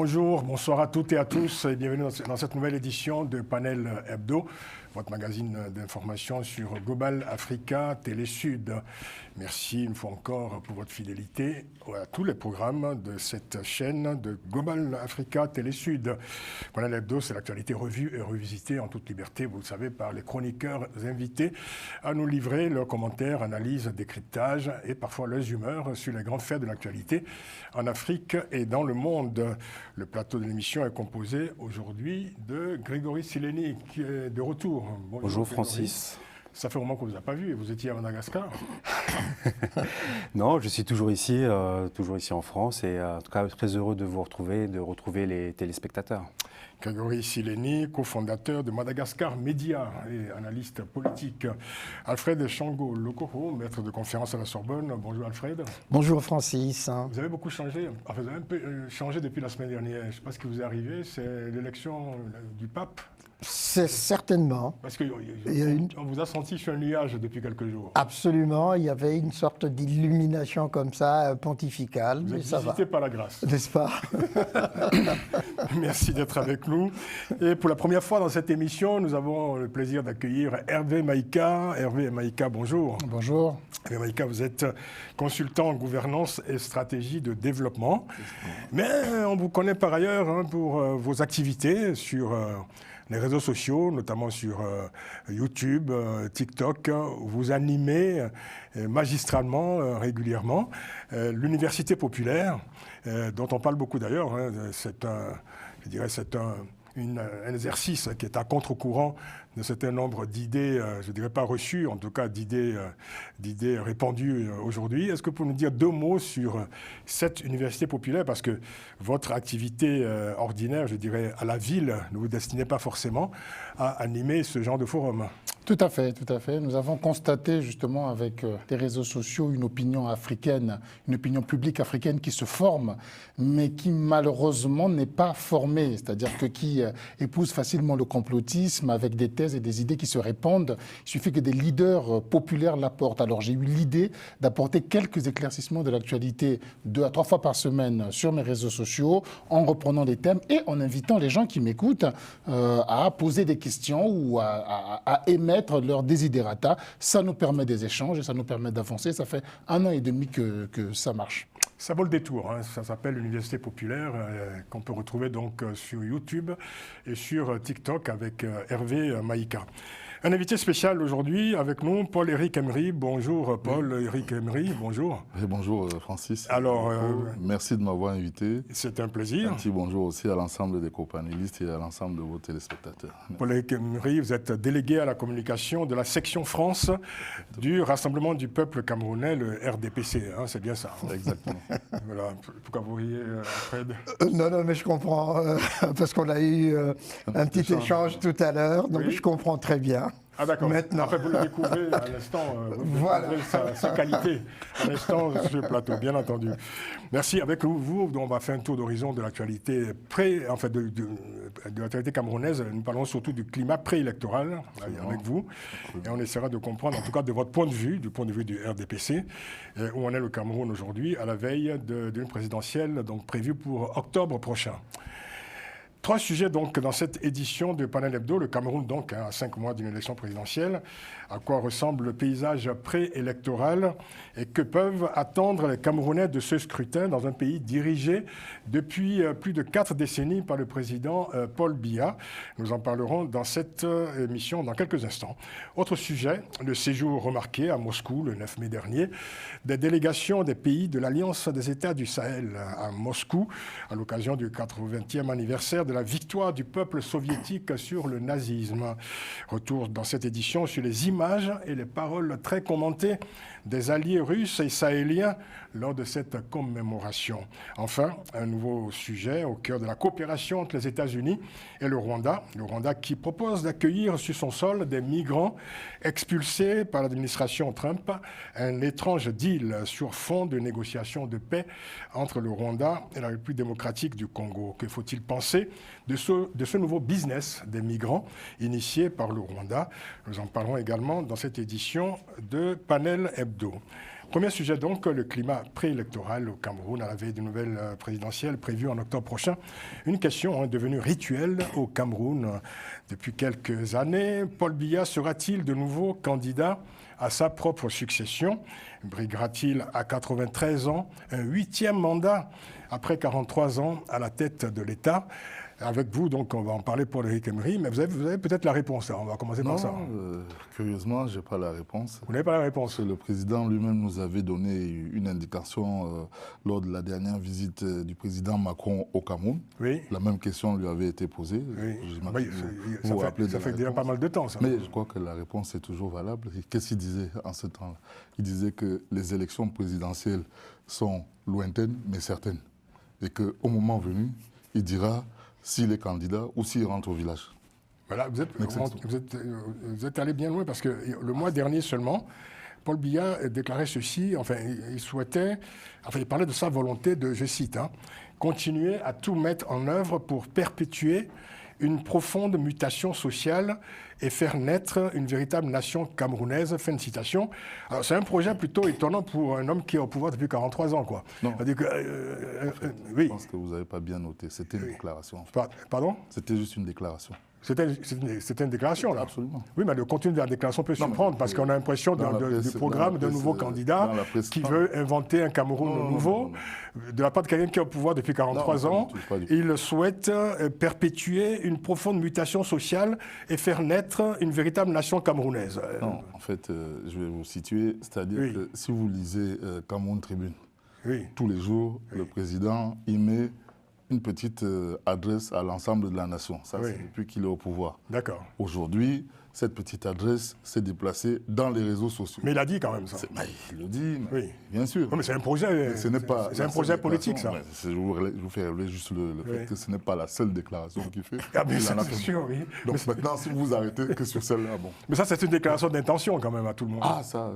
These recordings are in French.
Bonjour, bonsoir à toutes et à tous et bienvenue dans cette nouvelle édition de Panel Hebdo, votre magazine d'information sur Global Africa Télé Sud. Merci une fois encore pour votre fidélité à tous les programmes de cette chaîne de Global Africa Télé Sud. Panel Hebdo, c'est l'actualité revue et revisitée en toute liberté, vous le savez, par les chroniqueurs invités à nous livrer leurs commentaires, analyses, décryptages et parfois leurs humeurs sur les grands faits de l'actualité en Afrique et dans le monde. Le plateau de l'émission est composé aujourd'hui de Grégory Sileni qui est de retour. Bonjour Francis. Ça fait un moment qu'on ne vous a pas vu et vous étiez à Madagascar. Non, je suis toujours ici en France et en tout cas très heureux de vous retrouver, de retrouver les téléspectateurs. Grégory Sileni, cofondateur de Madagascar Média et analyste politique. Alfred Chango-Lokoro, maître de conférence à la Sorbonne. Bonjour Alfred. Bonjour Francis. Vous avez beaucoup changé, enfin, vous avez un peu changé depuis la semaine dernière. Je ne sais pas ce qui vous est arrivé, c'est l'élection du pape. C'est certainement. Parce qu'on vous a senti sur un nuage depuis quelques jours. Absolument, il y avait une sorte d'illumination comme ça, pontificale. Vous êtes ça visité va. par la grâce. N'est-ce pas? Merci d'être avec nous. Et pour la première fois dans cette émission, nous avons le plaisir d'accueillir Hervé Maïka. Hervé Maïka, bonjour. Bonjour. Hervé Maïka, vous êtes consultant en gouvernance et stratégie de développement. Mais on vous connaît par ailleurs pour vos activités sur les réseaux sociaux, notamment sur YouTube, TikTok. Vous animez magistralement, régulièrement, l'Université populaire, dont on parle beaucoup d'ailleurs. C'est un exercice qui est à contre-courant de certain nombre d'idées, je ne dirais pas reçues, en tout cas d'idées répandues aujourd'hui. Est-ce que vous pouvez nous dire deux mots sur cette université populaire? Parce que votre activité ordinaire, je dirais, à la ville, ne vous destinez pas forcément à animer ce genre de forum. Tout à fait, tout à fait. Nous avons constaté justement avec les réseaux sociaux une opinion africaine, une opinion publique africaine qui se forme, mais qui malheureusement n'est pas formée, c'est-à-dire que qui épouse facilement le complotisme avec des thèses et des idées qui se répandent. Il suffit que des leaders populaires l'apportent. Alors j'ai eu l'idée d'apporter quelques éclaircissements de l'actualité 2 à 3 fois par semaine sur mes réseaux sociaux, en reprenant des thèmes et en invitant les gens qui m'écoutent à poser des questions ou à émettre leur desiderata. Ça nous permet des échanges et ça nous permet d'avancer. Ça fait 1 an et demi que ça marche. Ça vaut le détour, hein. Ça s'appelle l'Université populaire, qu'on peut retrouver donc sur YouTube et sur TikTok avec Hervé Maïka. Un invité spécial aujourd'hui avec nous, Paul-Éric Emery. Bonjour Paul-Éric Emery, bonjour. Et bonjour Francis. Alors, merci de m'avoir invité. C'est un plaisir. Un petit bonjour aussi à l'ensemble des copanélistes et à l'ensemble de vos téléspectateurs. Paul-Éric Emery, vous êtes délégué à la communication de la section France du Rassemblement du peuple camerounais, le RDPC, hein, c'est bien ça. Exactement. Voilà. Pourquoi vous riez, Fred? Non, mais je comprends, parce qu'on a eu un petit échange tout à l'heure, donc je comprends très bien. Ah d'accord. Maintenant. Après, vous le découvrez à l'instant, vous Voilà. découvrez sa qualité à l'instant sur le plateau, bien entendu. Merci. Avec vous, on va faire un tour d'horizon de l'actualité de l'actualité camerounaise. Nous parlons surtout du climat préélectoral avec vous. Et on essaiera de comprendre, en tout cas de votre point de vue, du point de vue du RDPC, où en est le Cameroun aujourd'hui, à la veille d'une présidentielle donc, prévue pour octobre prochain. 3 sujets donc dans cette édition de Panel Hebdo. Le Cameroun donc à 5 mois d'une élection présidentielle. À quoi ressemble le paysage préélectoral et que peuvent attendre les Camerounais de ce scrutin dans un pays dirigé depuis plus de 4 décennies par le président Paul Biya. Nous en parlerons dans cette émission dans quelques instants. Autre sujet, le séjour remarqué à Moscou le 9 mai dernier des délégations des pays de l'Alliance des États du Sahel à Moscou à l'occasion du 80e anniversaire de la victoire du peuple soviétique sur le nazisme. Retour dans cette édition sur les images et les paroles très commentées des alliés russes et sahéliens lors de cette commémoration. Enfin, un nouveau sujet au cœur de la coopération entre les États-Unis et le Rwanda. Le Rwanda qui propose d'accueillir sur son sol des migrants expulsés par l'administration Trump. Un étrange deal sur fond de négociations de paix entre le Rwanda et la République démocratique du Congo. Que faut-il penser de ce nouveau business des migrants initié par le Rwanda? Nous en parlerons également dans cette édition de Panel Hebdo. Premier sujet donc, le climat préélectoral au Cameroun à la veille d'une nouvelle présidentielle prévue en octobre prochain. Une question devenue rituelle au Cameroun depuis quelques années. Paul Biya sera-t-il de nouveau candidat à sa propre succession? Briguera-t-il à 93 ans un 8e mandat après 43 ans à la tête de l'État? Avec vous, donc, on va en parler, Paul-Éric Emery, mais vous avez peut-être la réponse. On va commencer par ça. Curieusement, je n'ai pas la réponse. Vous n'avez pas la réponse? Le président lui-même nous avait donné une indication lors de la dernière visite du président Macron au Cameroun. Oui. La même question lui avait été posée. Oui. Ça fait déjà pas mal de temps, ça. Mais je crois que la réponse est toujours valable. Qu'est-ce qu'il disait en ce temps-là? Il disait que les élections présidentielles sont lointaines, mais certaines. Et qu'au moment venu, il dira s'il est candidat ou s'il rentre au village. Voilà, vous êtes allé bien loin parce que le mois dernier seulement, Paul Biya déclarait ceci, enfin il parlait de sa volonté de, je cite, continuer à tout mettre en œuvre pour perpétuer une profonde mutation sociale et faire naître une véritable nation camerounaise. Fin de citation. Alors, c'est un projet plutôt étonnant pour un homme qui est au pouvoir depuis 43 ans, quoi. Non. Oui. Je pense que vous n'avez pas bien noté. C'était une déclaration. Pardon? C'était juste une déclaration. C'était une déclaration, là. Absolument. Oui, mais le contenu de la déclaration peut surprendre parce qu'on a l'impression du programme d'un nouveau candidat qui veut inventer un Cameroun nouveau. De la part de quelqu'un qui est au pouvoir depuis 43 ans, il souhaite perpétuer une profonde mutation sociale et faire naître une véritable nation camerounaise. Non, en fait, je vais vous situer. C'est-à-dire que si vous lisez Cameroun Tribune, tous les jours, le président y met une petite adresse à l'ensemble de la nation. Ça, c'est depuis qu'il est au pouvoir. D'accord. Aujourd'hui, cette petite adresse s'est déplacée dans les réseaux sociaux. Mais il a dit quand même ça. Il le dit, bien sûr. Non, mais c'est un projet, c'est un projet politique, ça. Je vous fais relever juste le fait que ce n'est pas la seule déclaration qu'il fait. Ah, mais c'est sûr, oui. Donc maintenant, si vous arrêtez que sur celle-là, bon. Mais ça, c'est une déclaration d'intention quand même à tout le monde. Ah, ça,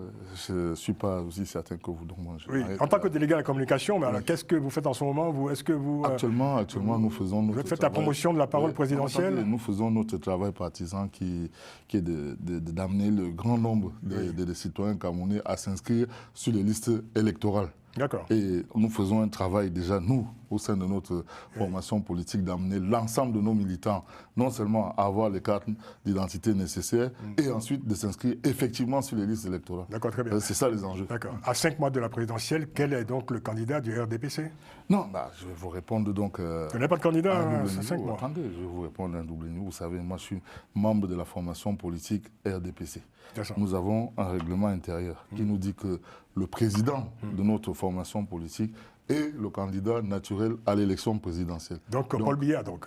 je ne suis pas aussi certain que vous. Donc, moi, en tant que délégué à la communication, mais alors, qu'est-ce que vous faites en ce moment? Est-ce que vous... Actuellement, nous faisons notre Vous faites la promotion de la parole présidentielle? Nous faisons notre travail partisan qui est d'amener le grand nombre des citoyens camerounais à s'inscrire sur les listes électorales. D'accord. Et nous faisons un travail déjà, nous, au sein de notre formation politique, d'amener l'ensemble de nos militants, non seulement à avoir les cartes d'identité nécessaires, et ensuite de s'inscrire effectivement sur les listes électorales. D'accord, très bien. C'est ça les enjeux. D'accord. À 5 mois de la présidentielle, quel est donc le candidat du RDPC? Non, je vais vous répondre donc... Vous n'avez pas de candidat à 5 mois? Attendez, je vais vous répondre à un double niveau. Vous savez, moi je suis membre de la formation politique RDPC. Nous avons un règlement intérieur qui nous dit que le président de notre formation politique est le candidat naturel à l'élection présidentielle. Donc Paul Biya, donc.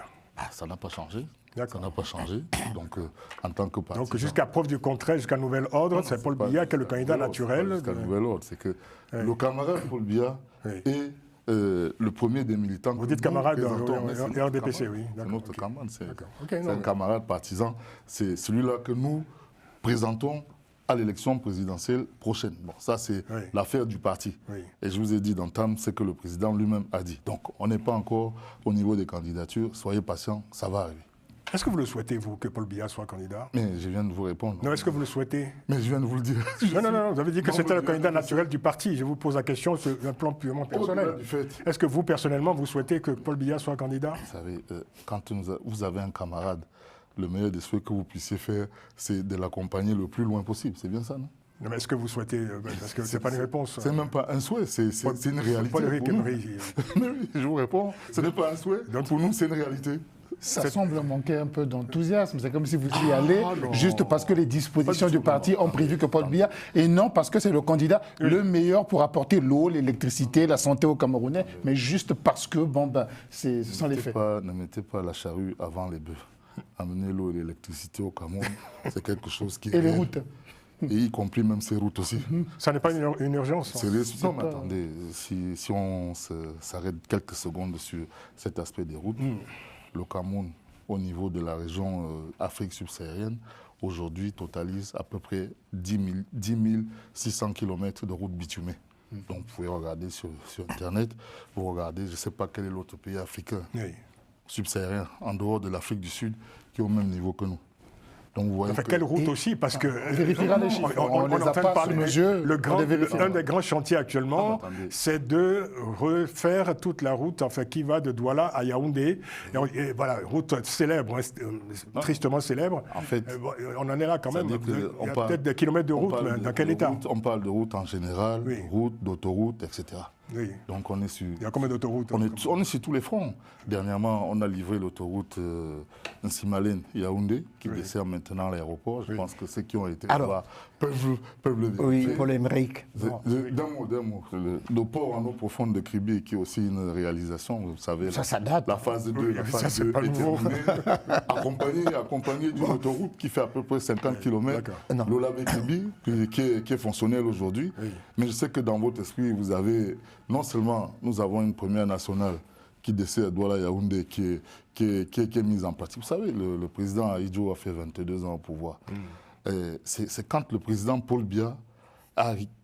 Ça n'a pas changé. Ça n'a pas changé. Donc, en tant que partisan... Donc, jusqu'à preuve du contraire, jusqu'à nouvel ordre, c'est Paul Biya qui est le candidat naturel. Jusqu'à nouvel ordre, c'est que le camarade Paul Biya est le premier des militants. Vous dites camarade de RDPC, oui. C'est notre camarade. C'est un camarade partisan. C'est celui-là que nous présentons à l'élection présidentielle prochaine. Bon, ça, c'est l'affaire du parti. Et je vous ai dit d'entendre ce que le président lui-même a dit. Donc, on n'est pas encore au niveau des candidatures. Soyez patients, ça va arriver. Est-ce que vous le souhaitez, vous, que Paul Biya soit candidat? Mais je viens de vous répondre. Non, est-ce que vous le souhaitez? Mais je viens de vous le dire. Non, vous avez dit que c'était le candidat naturel du parti. Je vous pose la question sur un plan purement personnel. Est-ce que vous, personnellement, vous souhaitez que Paul Biya soit candidat? Vous savez, quand vous avez un camarade, le meilleur des souhaits que vous puissiez faire, c'est de l'accompagner le plus loin possible. C'est bien ça, non? Non, mais est-ce que vous souhaitez... Parce que ce n'est pas une réponse. C'est même pas un souhait, c'est une réalité. Paul-Éric Emery. Je vous réponds, ce n'est pas un souhait. Donc pour nous, c'est une réalité. Ça semble manquer un peu d'enthousiasme. C'est comme si vous y allez juste parce que les dispositions du parti ont prévu que Paul Biya, et non parce que c'est le candidat le meilleur pour apporter l'eau, l'électricité, la santé aux Camerounais, mais juste parce que, ce sont les faits. Ne mettez pas la charrue avant les bœufs. Amener l'eau et l'électricité au Cameroun, c'est quelque chose qui... Et les routes. Et y compris même ces routes aussi. Ça n'est pas une urgence. Non, mais attendez, si on s'arrête quelques secondes sur cet aspect des routes, le Cameroun, au niveau de la région Afrique subsaharienne, aujourd'hui totalise à peu près 10 600 km de routes bitumées. Donc vous pouvez regarder sur Internet, vous regardez, je ne sais pas quel est l'autre pays africain subsaharien, en dehors de l'Afrique du Sud, qui est au même niveau que nous. Donc vous voyez Enfin, quelle route aussi, parce que on vérifiera les chiffres. On les est a en train pas de parler. sous nos yeux, on les vérifiera. Un des grands chantiers actuellement, Ah, attendez. c'est de refaire toute la route, enfin, qui va de Douala à Yaoundé. Et voilà, route célèbre, tristement célèbre. En fait, on en est là quand même. c'est-à-dire Il y a qu'on peut-être des kilomètres de on route, parle mais de- dans quel de état? route, on parle de route en général, Oui. route, d'autoroute, etc. Oui. Donc on est sur... Il y a combien d'autoroutes? On est sur tous les fronts. Dernièrement, on a livré l'autoroute Nsimalen-Yaoundé, qui dessert maintenant l'aéroport. Je pense que ceux qui ont été Alors, là-bas peuvent le vérifier. Oui, Paul Émeric. D'un mot. Le port en eau profonde de Kribi, qui est aussi une réalisation, vous savez. Ça date. La phase 2, Oui, la ça, phase c'est 2 pas est nouveau. terminée, accompagnée d'une autoroute qui fait à peu près 50 km. Non. L'Olabé-Kribi, qui est fonctionnelle aujourd'hui. Oui. Mais je sais que dans votre esprit, vous avez, non seulement nous avons une première nationale qui dessert Douala-Yaoundé, qui est mise en pratique. Vous savez, le président Ahidjo a fait 22 ans au pouvoir. C'est quand le président Paul Biya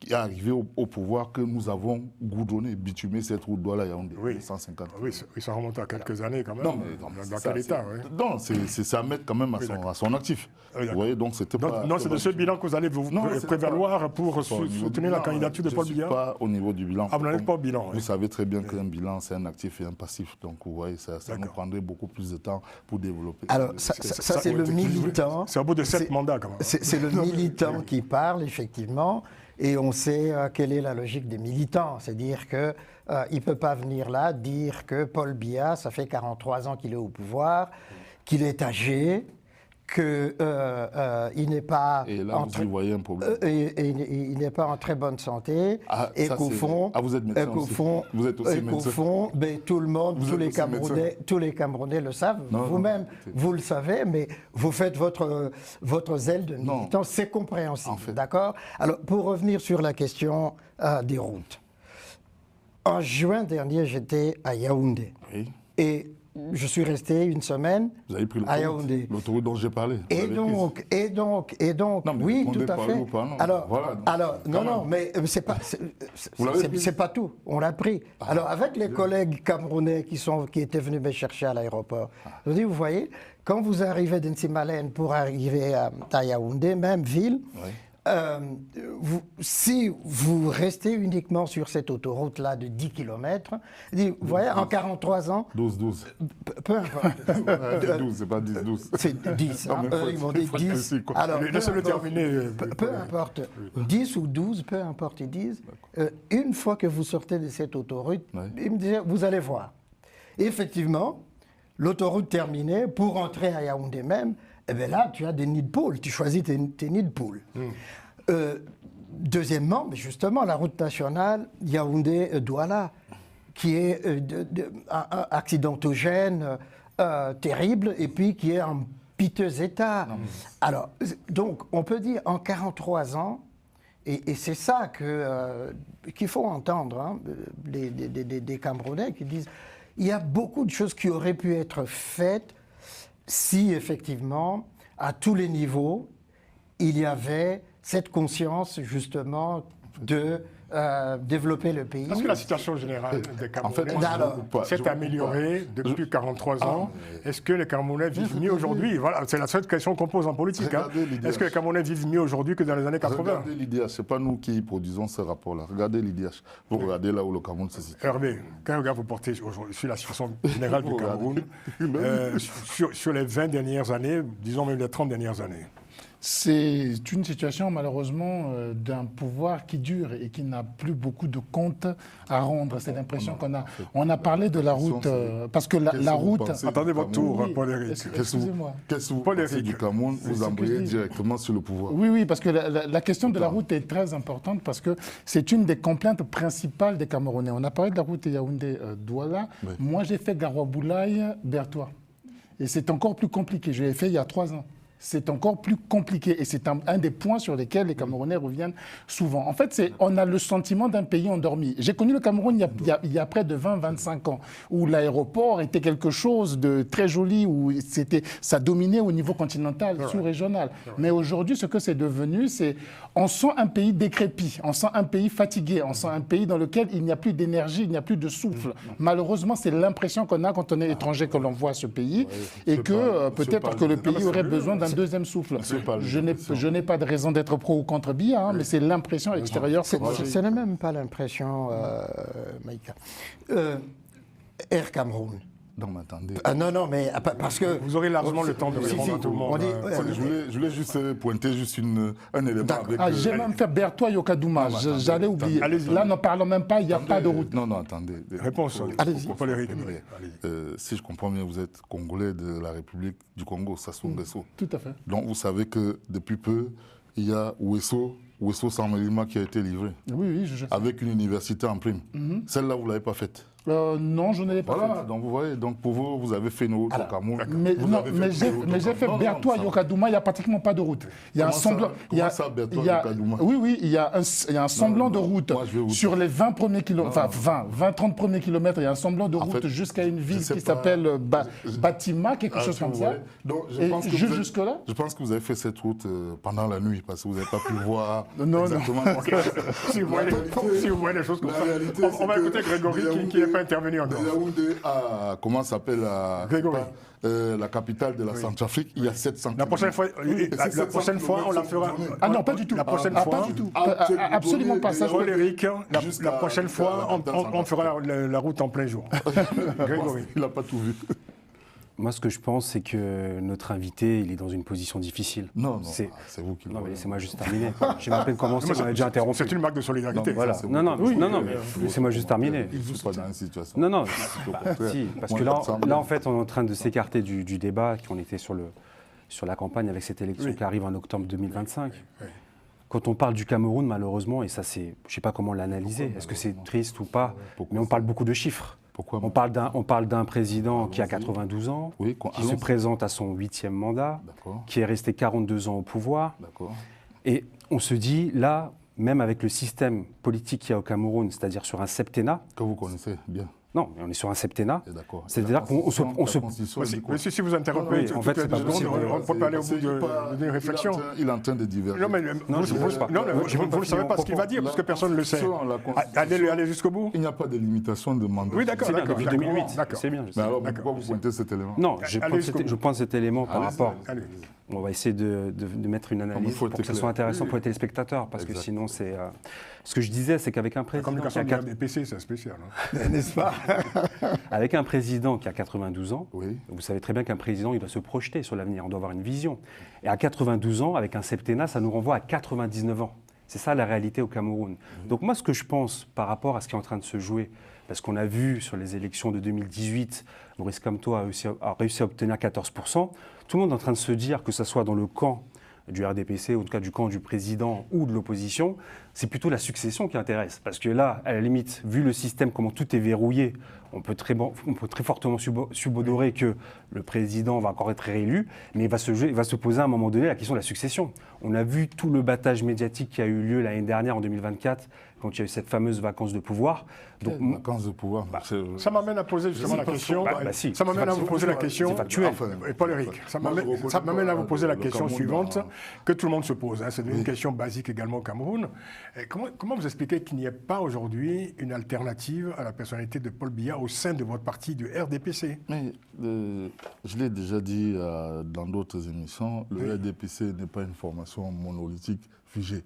est arrivé au pouvoir que nous avons goudronné, bitumé cette route Douala-Yaoundé, Oui. 150 Oui, ça remonte à quelques années quand même. non, mais dans ça, quel état? c'est- Oui. Non, c'est à mettre quand même à son actif. Oui, Vous d'accord. voyez, donc c'était Donc, pas... non, c'est de ce bilan que vous allez vous Non, c'est prévaloir pour pas au niveau du soutenir la bilan. candidature de Je Paul suis Biya? pas au niveau du bilan. Ah, vous n'en êtes pas au bilan. Vous oui. savez très bien qu'un bilan, c'est un actif et un passif. Donc, vous voyez, ça nous D'accord. prendrait beaucoup plus de temps pour développer. Alors, ça, c'est le militant. C'est au bout de 7 mandats quand même. C'est le militant qui parle, effectivement, et on sait quelle est la logique des militants. C'est-à-dire qu'il ne peut pas venir là dire que Paul Biya, ça fait 43 ans qu'il est au pouvoir, qu'il est âgé, qu'il n'est pas... Et là, vous y voyez un problème. il n'est pas en très bonne santé, Ah, et ça, qu'au c'est- fond, Ah, vous êtes médecin aussi. Vous êtes aussi médecin. ben, tout le monde, Vous tous êtes les aussi Camerounais le savent. Non, Vous-même, non. vous le savez, mais vous faites votre zèle de Non. militant, c'est compréhensible, En fait. d'accord? Alors, pour revenir sur la question des routes. En juin dernier, j'étais à Yaoundé Oui. et je suis resté une semaine Vous avez pris à l'autoroute, Yaoundé. l'autoroute dont j'ai parlé. Vous Et l'avez donc, Non, mais oui, répondez tout à par fait. oui ou par non. Alors, Voilà, donc, non, quand non, même. mais Vous l'avez pris c'est pas tout. On l'a pris. Alors, avec les collègues camerounais qui étaient venus me chercher à l'aéroport, je dis, vous voyez, quand vous arrivez d'Nsimalen pour arriver à Yaoundé, même ville, Oui. si vous restez uniquement sur cette autoroute-là de 10 km, vous voyez, en 43 ans, 12. peu importe. C'est 12, c'est pas 10. C'est 10. Non, mais faut Eux, ils m'ont être- dit faut être 10. précis, quoi. Alors, Laissez-le peu importe. terminer. Peu importe, 10 ou 12, peu importe, ils disent, une fois que vous sortez de cette autoroute, Ouais. ils me disaient, vous allez voir. Et effectivement, l'autoroute terminée, pour entrer à Yaoundé même, eh bien là, tu as des nids de poules, tu choisis tes nids de poules. Deuxièmement, mais justement, la route nationale Yaoundé-Douala, qui est accidentogène, terrible, et puis qui est en piteux état. Alors, donc, on peut dire en 43 ans, et c'est ça qu'il faut entendre, hein, des Camerounais qui disent il y a beaucoup de choses qui auraient pu être faites si, effectivement, à tous les niveaux, il y avait cette conscience, justement, de développer le pays. Parce que la situation générale des En fait, Camerounais moi, je Alors, ne pas. s'est améliorée depuis 43 ans. Est-ce que les Camerounais vivent mieux aujourd'hui? Voilà, c'est la seule question qu'on pose en politique. Hein. Regardez l'idée. Est-ce que les Camerounais vivent mieux aujourd'hui que dans les années 80? Regardez l'IDH, ce n'est pas nous qui produisons ce rapport-là. Regardez l'IDH. Vous regardez là où le Cameroun se situe. Hervé, quel regard vous portez aujourd'hui sur la situation générale du Vous Cameroun sur les 20 dernières années, disons même les 30 dernières années? C'est une situation malheureusement d'un pouvoir qui dure et qui n'a plus beaucoup de comptes à rendre. C'est l'impression qu'on a. On a parlé de la route, parce que la route... Attendez votre tour, Oui, Paul-Éric. excusez-moi. Qu'est-ce que vous Paul pensez Éric. du Cameroun? C'est Vous ce que embrayez je dis. directement sur le pouvoir. Oui, parce que la question de la route est très importante parce que c'est une des complaintes principales des Camerounais. On a parlé de la route Yaoundé-Douala. Oui. Moi, j'ai fait Garoua-Boulaye-Bertois. Et c'est encore plus compliqué. Je l'ai fait il y a 3 ans. C'est encore plus compliqué et c'est un des points sur lesquels les Camerounais reviennent souvent. En fait, on a le sentiment d'un pays endormi. J'ai connu le Cameroun il y a près de 20-25 ans, où l'aéroport était quelque chose de très joli, où ça dominait au niveau continental, sous-régional. Mais aujourd'hui, ce que c'est devenu, on sent un pays décrépit, on sent un pays fatigué, on sent un pays dans lequel il n'y a plus d'énergie, il n'y a plus de souffle. Malheureusement, c'est l'impression qu'on a quand on est étranger, que l'on voit ce pays, et que peut-être que le pays aurait besoin d'un un deuxième souffle. C'est pas Je n'ai pas de raison d'être pro ou contre Biya, hein, mais c'est l'impression extérieure. Ce n'est même pas l'impression, Maïka. Air Cameroun. Non, mais attendez. Ah, non, mais parce que... Vous aurez largement le temps de répondre à tout le monde. Je voulais juste pointer juste un élément. Avec, j'ai même fait Bertois Yokadouma, j'allais oublier. Là, n'en parlons même pas, il n'y a pas de route. Non, attendez. Réponse. Allez-y. Paul-Éric. Si je comprends bien, vous êtes Congolais de la République du Congo, Sassou Nguesso. Tout à fait. Donc vous savez que depuis peu, il y a Ouesso Samelima qui a été livré. Oui, je sais. Avec une université en prime. Celle-là, vous ne l'avez pas faite. Non, je ne l'ai pas Voilà, fait. donc vous voyez, donc pour vous, vous avez fait une route au Cameroun. Mais j'ai fait Bertois Yokadouma, il n'y a pratiquement pas de route. Il y a un semblant. Comment ça, Bertois Yokadouma? Oui, il y a un semblant de route. Sur les 20 premiers kilomètres, enfin 20-30 premiers kilomètres, il y a un semblant de route jusqu'à une ville qui s'appelle Batima, quelque chose comme ça. Donc, jusque-là. Je pense que vous avez fait cette route pendant la nuit, parce que vous n'avez pas pu voir exactement. Si vous voyez des choses comme ça, on va écouter Grégory qui n'est pas intervenu encore. Yaoundé à, comment s'appelle la capitale de la Centrafrique, il y a 700 La prochaine fois, on la fera. Ah non, pas du tout. La prochaine fois, pas du tout. Absolument pas. Paul-Éric, la prochaine fois, on fera la route en plein jour. Grégory. Il n'a pas tout vu. Moi, ce que je pense, c'est que notre invité, il est dans une position difficile. Non, c'est vous qui le Non, mais voyez. laissez-moi juste terminer. J'ai à peine commencé, on a déjà interrompu. C'est une marque de solidarité. Voilà. ça, Non, mais laissez-moi juste terminer. Je ne suis pas dans une situation. Non, si, parce que là, en fait, on est en train de s'écarter du débat qu'on était sur la campagne avec cette élection qui arrive en octobre 2025. Quand on parle du Cameroun, malheureusement, et ça, je ne sais pas comment l'analyser, est-ce que c'est triste ou pas, mais on parle beaucoup de chiffres. Pourquoi On parle d'un président qui a 92 ans, qui se présente à son 8e mandat, qui est resté 42 ans au pouvoir. Et on se dit, là, même avec le système politique qu'il y a au Cameroun, c'est-à-dire sur un septennat... Que vous connaissez bien. Non, mais on est sur un septennat. D'accord. C'est-à-dire qu'on se... Si vous interrompez, en fait, c'est pas possible. On ne peut pas aller au bout d'une réflexion. Il est en train de diverger. Non, mais vous ne savez pas ce qu'il va dire, parce que personne ne le sait. Allez jusqu'au bout. Il n'y a pas de limitation de mandat. Oui, d'accord. Depuis 2008, c'est bien. Mais alors, pourquoi vous pointez cet élément? Non, je pointe cet élément par rapport... Allez. On va essayer de mettre une analyse pour que ce soit intéressant pour les téléspectateurs, parce que sinon c'est... Ce que je disais, c'est qu'avec un président... La communication de RDPC, c'est spécial. N'est-ce pas? Avec un président qui a 92 ans, Oui. vous savez très bien qu'un président, il doit se projeter sur l'avenir, on doit avoir une vision. Et à 92 ans, avec un septennat, ça nous renvoie à 99 ans. C'est ça la réalité au Cameroun. Donc moi, ce que je pense par rapport à ce qui est en train de se jouer, parce qu'on a vu sur les élections de 2018, Maurice Kamto a réussi à obtenir 14%, tout le monde est en train de se dire, que ce soit dans le camp du RDPC, ou en tout cas du camp du président ou de l'opposition, c'est plutôt la succession qui intéresse. Parce que là, à la limite, vu le système, comment tout est verrouillé, on peut très fortement subodorer que le président va encore être réélu, mais il va se poser à un moment donné la question de la succession. On a vu tout le battage médiatique qui a eu lieu l'année dernière, en 2024, quand il y a eu cette fameuse vacance de pouvoir. Donc, vacance de pouvoir. Ça m'amène à poser justement la question. Ça m'amène à vous poser la question. C'est factuel. Et Paul-Éric, ça m'amène à vous poser la question suivante que tout le monde se pose. C'est une question basique également au Cameroun. Comment vous expliquez qu'il n'y ait pas aujourd'hui une alternative à la personnalité de Paul Biya au sein de votre parti du RDPC? Mais je l'ai déjà dit dans d'autres émissions, le RDPC n'est pas une formation monolithique figée.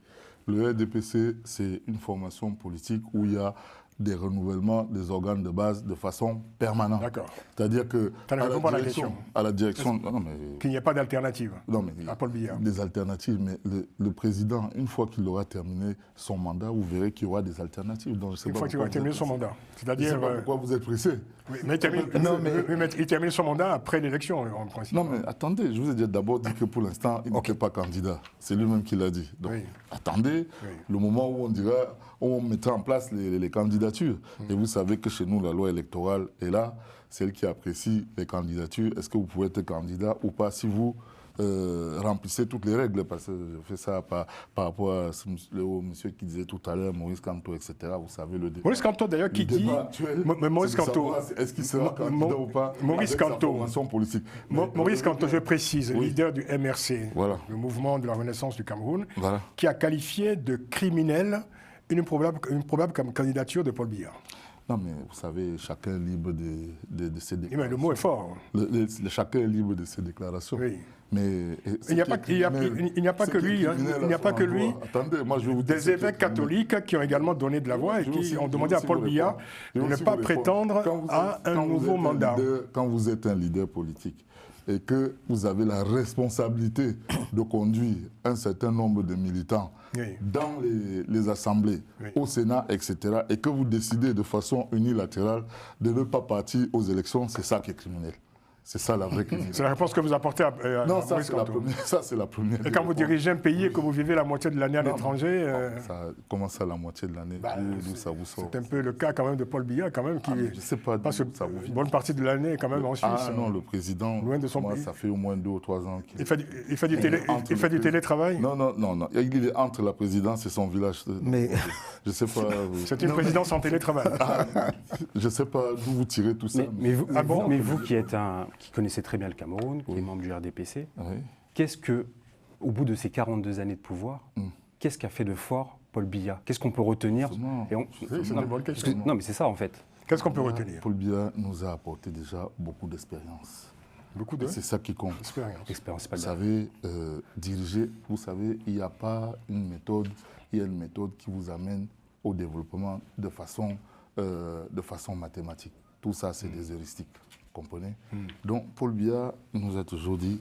Le RDPC, c'est une formation politique où il y a des renouvellements des organes de base de façon permanente. D'accord. C'est-à-dire que à la direction, qu'il n'y ait pas d'alternative à Paul Biya. Des alternatives, mais le président, une fois qu'il aura terminé son mandat, vous verrez qu'il y aura des alternatives. Donc, une fois qu'il aura terminé son mandat. C'est-à-dire pourquoi vous êtes pressé. Mais il termine son mandat après l'élection, en principe. Non, mais attendez, je vous ai d'abord dit que pour l'instant, il n'était pas candidat. C'est lui-même qui l'a dit. Donc, attendez, le moment où on dira, on mettra en place les candidatures. Et vous savez que chez nous, la loi électorale est là, c'est elle qui apprécie les candidatures. Est-ce que vous pouvez être candidat ou pas si vous remplissez toutes les règles, parce que je fais ça par rapport à au monsieur qui disait tout à l'heure, Maurice Kamto, etc. Vous savez le débat. Maurice Kamto d'ailleurs qui dit... Maurice Kamto... Est-ce qu'il sera candidat ou pas Maurice Kamto, politique. Maurice Kamto, je précise, leader du MRC, le mouvement de la Renaissance du Cameroun, qui a qualifié de criminel une probable candidature de Paul Biya. Non, mais vous savez, chacun est libre de ses déclarations. Mais le mot est fort. Chacun est libre de ses déclarations. Oui. Mais Il n'y a pas que lui. Hein. Il n'y a pas que lui. Attendez, moi je vais vous dire Des évêques catholiques qui ont également donné de la voix et qui ont demandé à Paul Biya de ne pas prétendre à un nouveau mandat. Quand vous êtes un leader politique et que vous avez la responsabilité de conduire un certain nombre de militants dans les assemblées, au Sénat, etc., et que vous décidez de façon unilatérale de ne pas partir aux élections, c'est ça qui est criminel. C'est ça la vraie criminalité. C'est la réponse que vous apportez à Non, Maurice Kamto. ça c'est la première. Et quand vous dirigez un pays et que vous vivez la moitié de l'année à l'étranger... Comment ça, la moitié de l'année d'où ça vous sort? C'est un peu le cas quand même de Paul Biya, quand même, qui je sais pas passe d'où ça vous vient. une bonne partie de l'année quand même en Suisse. Ah non, le président, loin de son moi, pays. Ça fait au moins 2 ou 3 ans qu'il... Il fait du télétravail? Non. Il est entre la présidence et son village. Mais... Je sais pas... C'est une présidence en télétravail. Je sais pas d'où vous tirez tout ça. Mais vous qui connaissez très bien le Cameroun, qui est membre du RDPC, qu'est-ce que, au bout de ces 42 années de pouvoir, qu'est-ce qu'a fait de fort Paul Biya? Qu'est-ce qu'on peut retenir? C'est une bonne question. Non, mais c'est ça en fait. Qu'est-ce qu'on peut retenir? Paul Biya nous a apporté déjà beaucoup d'expérience. Beaucoup de... C'est ça qui compte. Expérience, Vous savez, diriger, vous savez, il n'y a pas une méthode, il y a une méthode qui vous amène au développement de façon mathématique. Tout ça, c'est des heuristiques. Comprenez? Donc, Paul Biya nous a toujours dit,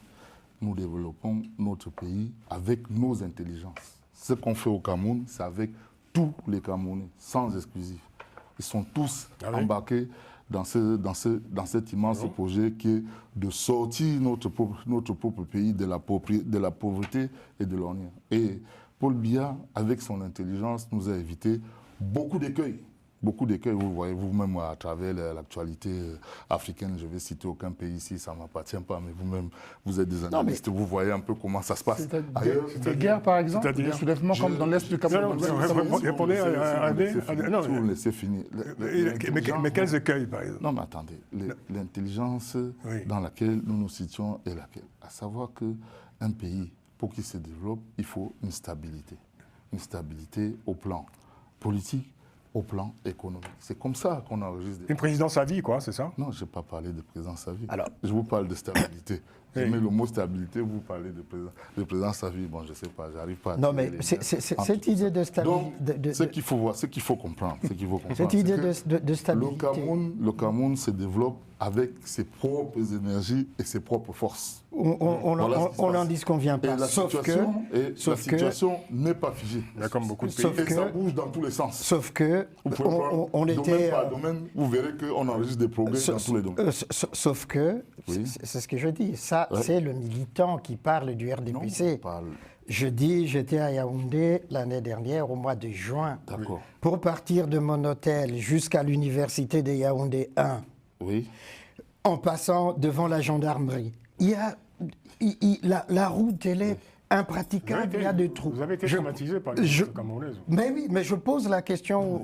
nous développons notre pays avec nos intelligences. Ce qu'on fait au Cameroun, c'est avec tous les Camerounais, sans exclusif. Ils sont tous embarqués dans cet immense projet qui est de sortir notre propre pays de la pauvreté et de l'ennui. Et Paul Biya, avec son intelligence, nous a évité beaucoup d'écueils. Beaucoup d'écueils, vous voyez vous-même à travers l'actualité africaine, je vais citer aucun pays ici, ça ne m'appartient pas, mais vous-même, vous êtes des analystes, vous voyez un peu comment ça se passe. Des guerres, par exemple, des soulèvements comme dans l'Est du Cameroun. Répondez à... Non, vous me laissez finir. Mais quels écueils, par exemple? Non, mais attendez, l'intelligence dans laquelle nous nous situons est laquelle? À savoir qu'un pays, pour qu'il se développe, il faut une stabilité. Une stabilité au plan politique, au plan économique. C'est comme ça qu'on enregistre. Une présidence à vie, quoi, c'est ça? Non, je n'ai pas parlé de présidence à vie. Alors, je vous parle de stabilité. Je mets le mot stabilité, vous parlez de présidence à vie. Bon, je ne sais pas, j'arrive pas à... Non, mais cette idée de stabilité... Donc, ce qu'il faut voir, ce qu'il faut comprendre, cette idée de stabilité... Le Cameroun se développe avec ses propres énergies et ses propres forces. On n'en dit ce qu'on vient pas. Et la situation n'est pas figée. Il y a comme beaucoup de pays. Et ça bouge dans tous les sens. Sauf que on était... Domaine par domaine, vous verrez qu'on enregistre des progrès dans tous les domaines. Sauf que, c'est ce que je dis, ça c'est le militant qui parle du RDPC. Je dis, j'étais à Yaoundé l'année dernière, au mois de juin, pour partir de mon hôtel jusqu'à l'université de Yaoundé 1, en passant devant la gendarmerie. La route, elle est impraticable, il y a des trous. Vous avez été traumatisé par les Camerounaises. Mais oui, mais je pose la question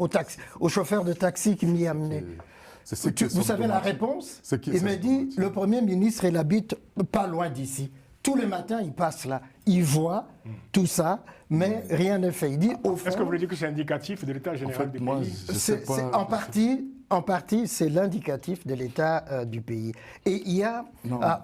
au chauffeur de taxi qui m'y amenait. Vous savez la réponse? Il me dit, le Premier ministre, il habite pas loin d'ici. Tous les matins, il passe là. Il voit tout ça, mais rien n'est fait. Il dit, au fond... Est-ce que vous voulez dire que c'est indicatif de l'état général du pays? En partie, c'est l'indicatif de l'état du pays. Et il y a,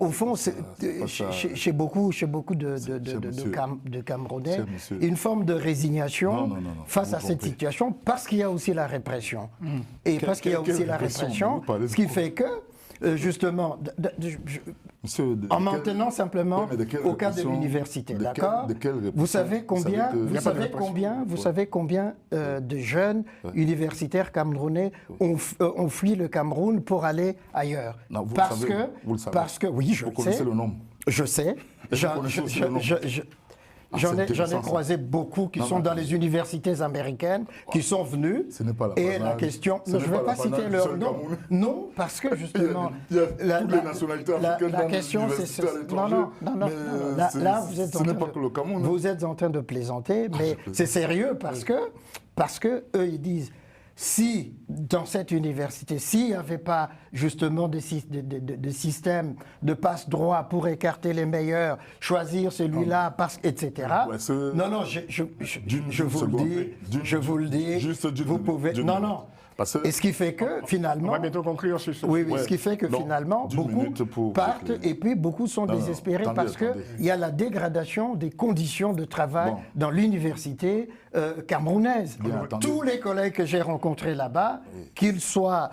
au fond, chez beaucoup de Camerounais, une forme de résignation face à cette situation, parce qu'il y a aussi la répression. Et parce qu'il y a aussi la répression, ce qui fait que, justement, en maintenant simplement au cas de l'université, d'accord? Vous savez combien de jeunes universitaires camerounais ont fui le Cameroun pour aller ailleurs? Non, parce que oui, vous connaissez le nombre. Je sais. J'en ai croisé beaucoup qui sont dans les universités américaines, qui sont venus. Ce n'est pas la et la question, je ne vais pas citer leur nom. Non, parce que justement, il y a toutes les nationalités africaines la question, c'est non. Là, vous êtes en train de plaisanter, mais c'est sérieux parce que eux, ils disent, si, dans cette université, s'il n'y avait pas justement de système de passe-droit pour écarter les meilleurs, choisir celui-là, etc. Non, je vous le dis, vous pouvez... Non. Et ce qui fait que finalement... On va bientôt conclure sur ce Oui, ce qui fait que finalement, beaucoup partent et puis beaucoup sont désespérés parce qu'il y a la dégradation des conditions de travail dans l'université camerounaise. Tous les collègues que j'ai rencontrés là-bas, qu'ils soient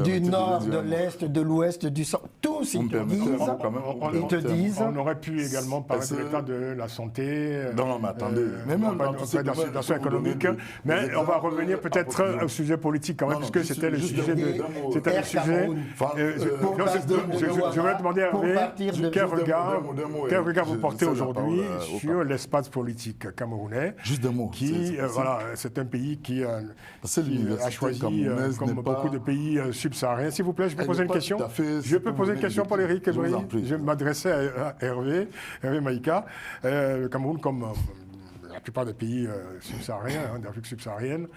du nord, de l'est, de l'ouest, du centre, tous ils te disent... On aurait pu également parler de l'état de la santé, non, mais attendez, même dans la situation économique, mais on va revenir peut-être au sujet politique quand même, puisque c'était le sujet de... C'était le sujet... Je vais demander à Hervé, quel regard vous portez aujourd'hui sur l'espace politique camerounais? Juste un mot. Voilà, c'est un pays qui a choisi, comme beaucoup de pays subsahariens. S'il vous plaît, je peux poser une question. Je peux poser une question, Paul-Éric Eboué. Je m'adressais à Hervé Maïka. Le Cameroun, comme la plupart des pays subsahariens, d'Afrique subsaharienne,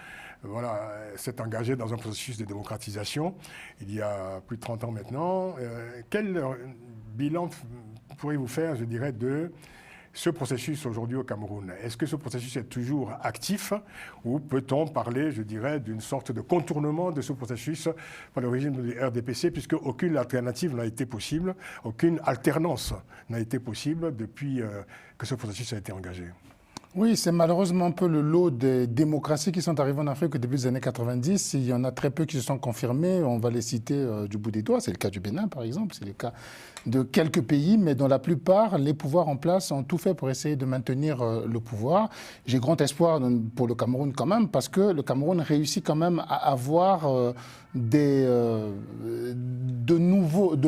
voilà, s'est engagé dans un processus de démocratisation il y a plus de 30 ans maintenant. Quel bilan pourriez-vous faire, je dirais, de ce processus aujourd'hui au Cameroun? Est-ce que ce processus est toujours actif ou peut-on parler, je dirais, d'une sorte de contournement de ce processus par le régime du RDPC, puisque aucune alternative n'a été possible, aucune alternance n'a été possible depuis que ce processus a été engagé? Oui, c'est malheureusement un peu le lot des démocraties qui sont arrivées en Afrique depuis les années 90. Il y en a très peu qui se sont confirmées. On va les citer du bout des doigts. C'est le cas du Bénin, par exemple. C'est le cas de quelques pays, mais dans la plupart, les pouvoirs en place ont tout fait pour essayer de maintenir le pouvoir. J'ai grand espoir pour le Cameroun quand même, parce que le Cameroun réussit quand même à avoir de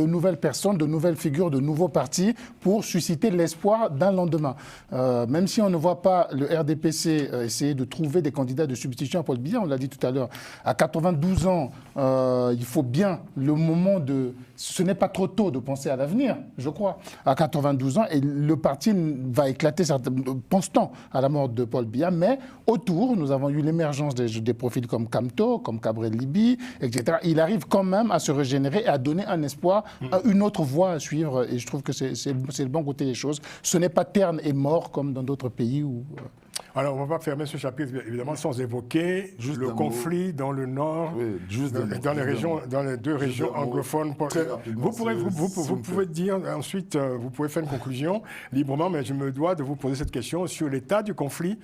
nouvelles personnes, de nouvelles figures, de nouveaux partis pour susciter l'espoir d'un lendemain. Même si on ne voit pas le RDPC essayer de trouver des candidats de substitution à Paul Biya, on l'a dit tout à l'heure, à 92 ans, il faut bien le moment de... Ce n'est pas trop tôt de penser à l'avenir, je crois, à 92 ans, et le parti va éclater, pense-t-on, à la mort de Paul Biya, mais autour, nous avons eu l'émergence des profils comme Kamto, comme Cabrel Libi, etc. Il arrive quand même à se régénérer et à donner un espoir, une autre voie à suivre, et je trouve que c'est le bon côté des choses. Ce n'est pas terne et mort comme dans d'autres pays où... Alors, on ne va pas fermer ce chapitre, évidemment, sans évoquer le conflit dans le nord, dans les deux régions anglophones. Vous pouvez dire, ensuite, vous pouvez faire une conclusion librement, mais je me dois de vous poser cette question sur l'état du conflit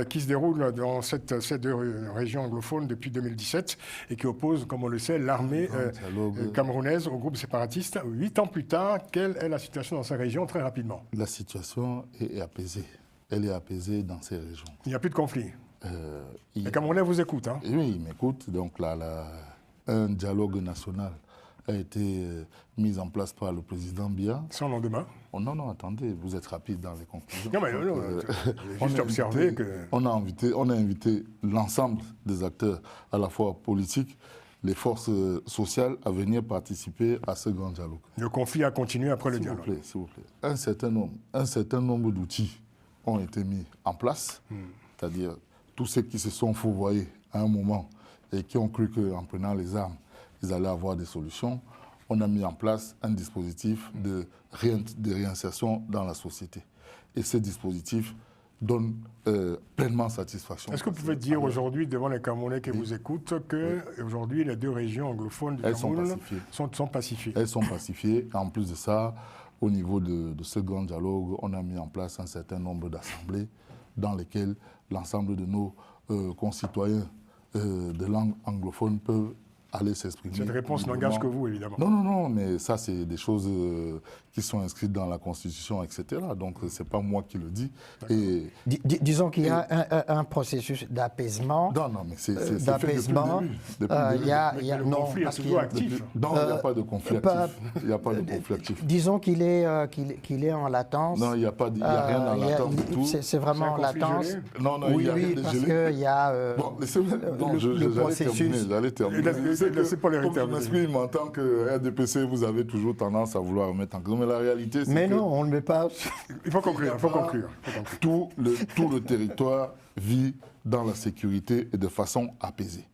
qui se déroule dans ces deux régions anglophones depuis 2017 et qui oppose, comme on le sait, l'armée camerounaise au groupe séparatiste. 8 ans plus tard, quelle est la situation dans ces régions, très rapidement? La situation est apaisée. Elle est apaisée dans ces régions. Il n'y a plus de conflit. Les Camerounais vous écoutent, hein? Oui, ils m'écoutent. Donc là, un dialogue national a été mis en place par le président Biya. Sans lendemain? Non, attendez, vous êtes rapide dans les conclusions. Non, mais juste observer que... On a invité l'ensemble des acteurs, à la fois politiques, les forces sociales, à venir participer à ce grand dialogue. Le conflit a continué après le dialogue. S'il vous plaît. Un certain nombre d'outils ont été mis en place, c'est-à-dire tous ceux qui se sont fourvoyés à un moment et qui ont cru qu'en prenant les armes, ils allaient avoir des solutions. On a mis en place un dispositif de réinsertion dans la société. Et ce dispositif donne pleinement satisfaction. Est-ce que vous pouvez dire aujourd'hui, devant les Camerounais qui vous écoutent, qu'aujourd'hui les deux régions anglophones du Cameroun sont pacifiées? Elles sont pacifiées. En plus de ça, au niveau de ce grand dialogue, on a mis en place un certain nombre d'assemblées dans lesquelles l'ensemble de nos concitoyens de langue anglophone peuvent aller s'exprimer. Cette réponse n'engage que vous, évidemment. Non, mais ça, c'est des choses qui sont inscrites dans la Constitution, etc. Donc, ce n'est pas moi qui le dis. Et, disons qu'il y a un processus d'apaisement. Non, mais c'est fait depuis le début. Le conflit est toujours actif. Non, il n'y a pas de conflit actif. Il n'y a pas de conflit actif. Disons qu'il est en latence. Non, il n'y a rien en latence du tout. C'est vraiment en latence. Non, il n'y a rien de gelé. Parce qu'il y a le processus. J'allais terminer. C'est pas les je m'exprime en tant que RDPC, vous avez toujours tendance à vouloir remettre en cause. Mais la réalité, c'est que... non, on ne le met pas... Il faut conclure. Tout le territoire vit dans la sécurité et de façon apaisée.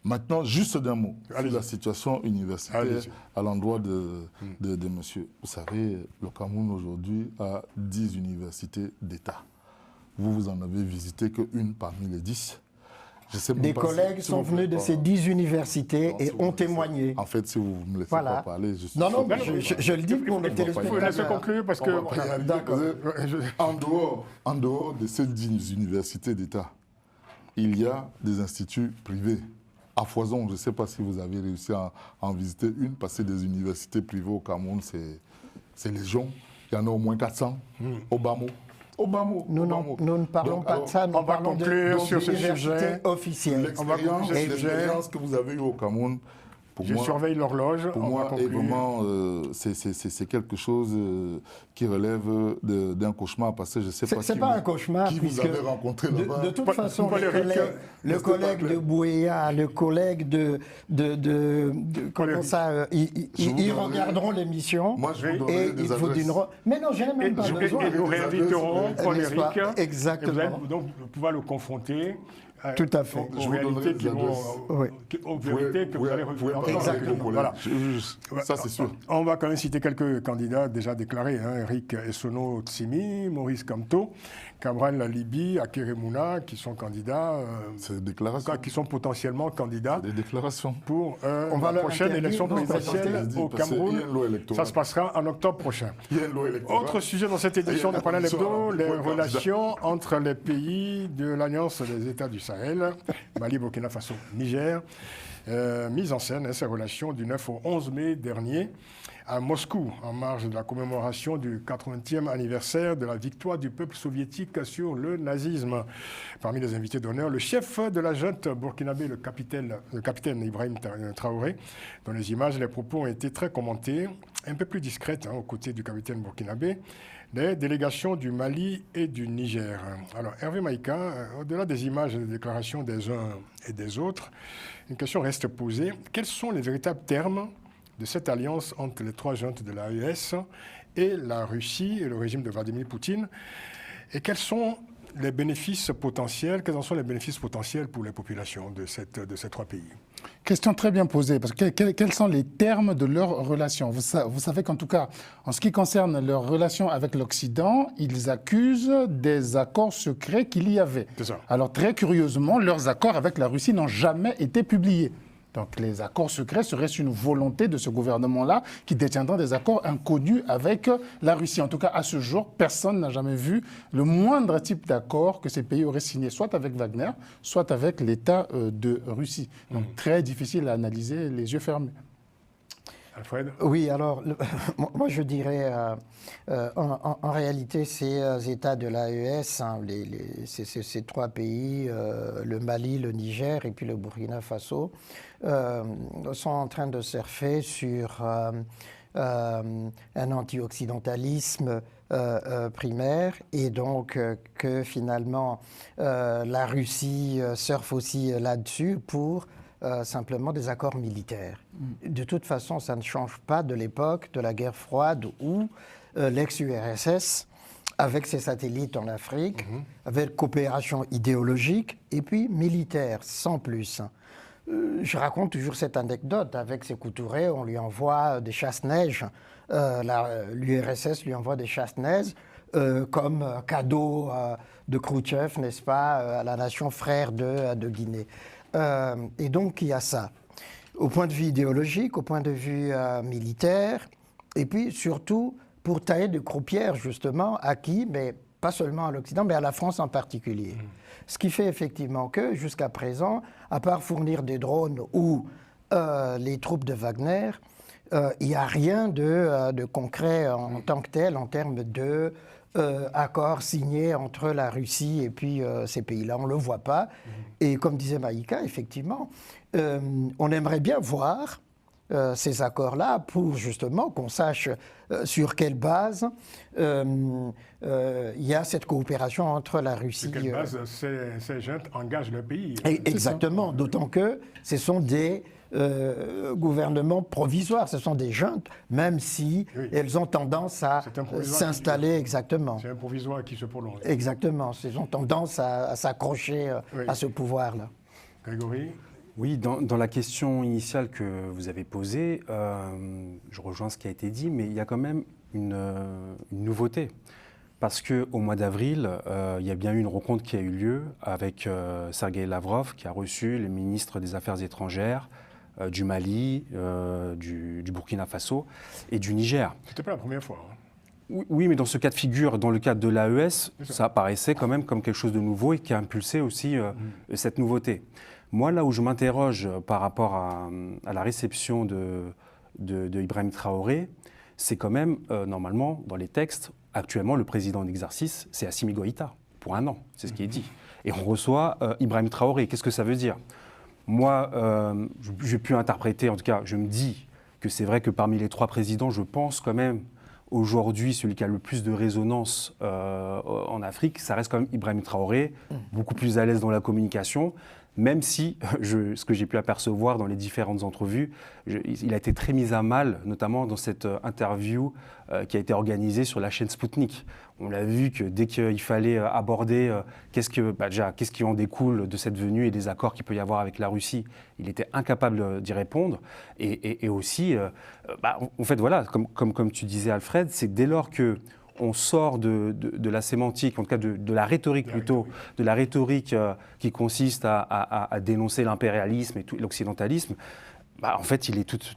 Maintenant, juste d'un mot sur Allez-y. la situation universitaire Allez-y. à l'endroit de monsieur. Vous savez, le Cameroun aujourd'hui a 10 universités d'État. Vous en avez visité qu'une parmi les 10. Je sais même Des pas collègues si sont vous venus de pouvez ces pas- 10 universités Non, et si vous ont me laissez- témoigné. En fait, si vous ne me laissez Voilà. pas parler, je suis Non, non, sûr mais que- je le dis pour nos On va pas y Il faut laisser téléspectateurs. conclure parce que... On va pas y arriver. D'accord. En dehors de ces 10 universités d'État, il y a des instituts privés à foison. Je ne sais pas si vous avez réussi à en visiter une, parce que des universités privées au Cameroun, c'est légion. Il y en a au moins 400. Obama. Nous ne parlons Donc, pas alors, de ça, nous on va parlons conclure sur ce d'universités sujet. officielles. On va conclure ce sujet. L'expérience que vous avez eue au Cameroun, pour Je moi, surveille l'horloge. pour On va moi, est conclure. vraiment, c'est quelque chose qui relève d'un cauchemar, parce que je ne sais pas C'est qui pas vous- un cauchemar, qui vous puisque avez rencontré là-bas. de toute Paul- façon, Paul le Éric, collègue de Bouéa, le collègue comment Éric. ça, Je vous ils donnerai- regarderont l'émission Moi, je vous Et donnerai et des ils vous adresses. diront. Mais non, je n'ai Et même pas besoin. nous réinviterons Paul N'est-ce pas? Éric. Exactement. Et vous allez donc pouvoir le confronter. Tout à fait. Aux Je vous donnerai réalités des qui vont, adresses. Oui. aux vérités que vous allez pouvez entendre. parler avec vos collègues. Voilà. Ça, c'est sûr. On va quand même citer quelques candidats déjà déclarés. Eric Essono Tsimi, Maurice Kamto, Kamran Lalibi, Akere Mouna, qui sont candidats, C'est des déclarations. qui sont potentiellement candidats Des déclarations. pour On va la leur prochaine interdire élection de se présidentielle présenter. au Parce qu'il y a Cameroun. une loi électorale. Ça se passera en octobre prochain. Il y a une loi électorale. Autre sujet dans cette édition Il y a de Panel une Hebdo, condition, les il faut être relations entre les pays de l'Alliance des États du Sahel, Mali, Burkina Faso, Niger, mise en scène, ces relations du 9 au 11 mai dernier à Moscou, en marge de la commémoration du 80e anniversaire de la victoire du peuple soviétique sur le nazisme. Parmi les invités d'honneur, le chef de la junte burkinabé, le capitaine Ibrahim Traoré, dont les images et les propos ont été très commentés, un peu plus discrètes aux côtés du capitaine burkinabé, les délégations du Mali et du Niger. Alors, Hervé Maïka, au-delà des images et des déclarations des uns et des autres, une question reste posée. Quels sont les véritables termes de cette alliance entre les trois juntes de l'AES et la Russie et le régime de Vladimir Poutine? Et quels sont les bénéfices potentiels, quels en sont les bénéfices potentiels pour les populations de ces trois pays? Question très bien posée, parce que quels sont les termes de leur relation? Vous savez qu'en tout cas, en ce qui concerne leur relation avec l'Occident, ils accusent des accords secrets qu'il y avait. C'est ça. Alors très curieusement, leurs accords avec la Russie n'ont jamais été publiés. Donc les accords secrets seraient une volonté de ce gouvernement-là qui détiendra des accords inconnus avec la Russie. En tout cas, à ce jour, personne n'a jamais vu le moindre type d'accord que ces pays auraient signé, soit avec Wagner, soit avec l'État de Russie. Donc très difficile à analyser les yeux fermés. Alfred? Oui, alors, moi je dirais, en réalité, ces États de l'AES, hein, ces trois pays, le Mali, le Niger et puis le Burkina Faso, sont en train de surfer sur un anti-occidentalisme primaire, et donc que finalement la Russie surfe aussi là-dessus pour simplement des accords militaires. De toute façon, ça ne change pas de l'époque de la guerre froide où l'ex-URSS, avec ses satellites en Afrique, avait une coopération idéologique et puis militaire, sans plus. Je raconte toujours cette anecdote. Avec Sékou Touré, on lui envoie des chasse-neige. L'URSS lui envoie des chasse-neige comme cadeau de Khrouchtchev, n'est-ce pas, à la nation frère de Guinée. Et donc, il y a ça. Au point de vue idéologique, au point de vue militaire, et puis surtout pour tailler de croupières, justement, à qui, mais pas seulement à l'Occident, mais à la France en particulier. Ce qui fait effectivement que, jusqu'à présent, à part fournir des drones ou les troupes de Wagner, il n'y a rien de concret en tant que tel, en termes de accords signés entre la Russie et puis ces pays-là. On ne le voit pas. Et comme disait Maïka, effectivement, on aimerait bien voir ces accords-là pour justement qu'on sache sur quelle base il y a cette coopération entre la Russie. Sur quelle base ces juntes engagent le pays? Exactement, d'autant que ce sont des gouvernements provisoires, ce sont des juntes, même si elles ont tendance à s'installer, exactement. C'est un provisoire qui se prolonge. Exactement, elles ont tendance à s'accrocher à ce pouvoir-là. Grégory? Oui, dans la question initiale que vous avez posée, je rejoins ce qui a été dit, mais il y a quand même une nouveauté. Parce qu'au mois d'avril, il y a bien eu une rencontre qui a eu lieu avec Sergueï Lavrov, qui a reçu les ministres des Affaires étrangères du Mali, du Burkina Faso et du Niger. C'était pas la première fois. Oui, mais dans ce cas de figure, dans le cadre de l'AES, ça apparaissait quand même comme quelque chose de nouveau et qui a impulsé aussi cette nouveauté. Moi, là où je m'interroge par rapport à la réception de Ibrahim Traoré, c'est quand même, normalement, dans les textes, actuellement, le président en exercice, c'est Assimi Goïta, pour 1 an, c'est ce qui est dit. Et on reçoit Ibrahim Traoré. Qu'est-ce que ça veut dire? Moi, j'ai pu interpréter, en tout cas, je me dis que c'est vrai que parmi les 3 présidents, je pense quand même, aujourd'hui, celui qui a le plus de résonance en Afrique, ça reste quand même Ibrahim Traoré, beaucoup plus à l'aise dans la communication, même si, ce que j'ai pu apercevoir dans les différentes entrevues, il a été très mis à mal, notamment dans cette interview qui a été organisée sur la chaîne Sputnik. On l'a vu que dès qu'il fallait aborder qu'est-ce qui en découle de cette venue et des accords qu'il peut y avoir avec la Russie, il était incapable d'y répondre. Et aussi, en fait, voilà, comme tu disais, Alfred, c'est dès lors que on sort de la sémantique, en tout cas de la rhétorique plutôt, de la rhétorique qui consiste à dénoncer l'impérialisme et l'occidentalisme, en fait,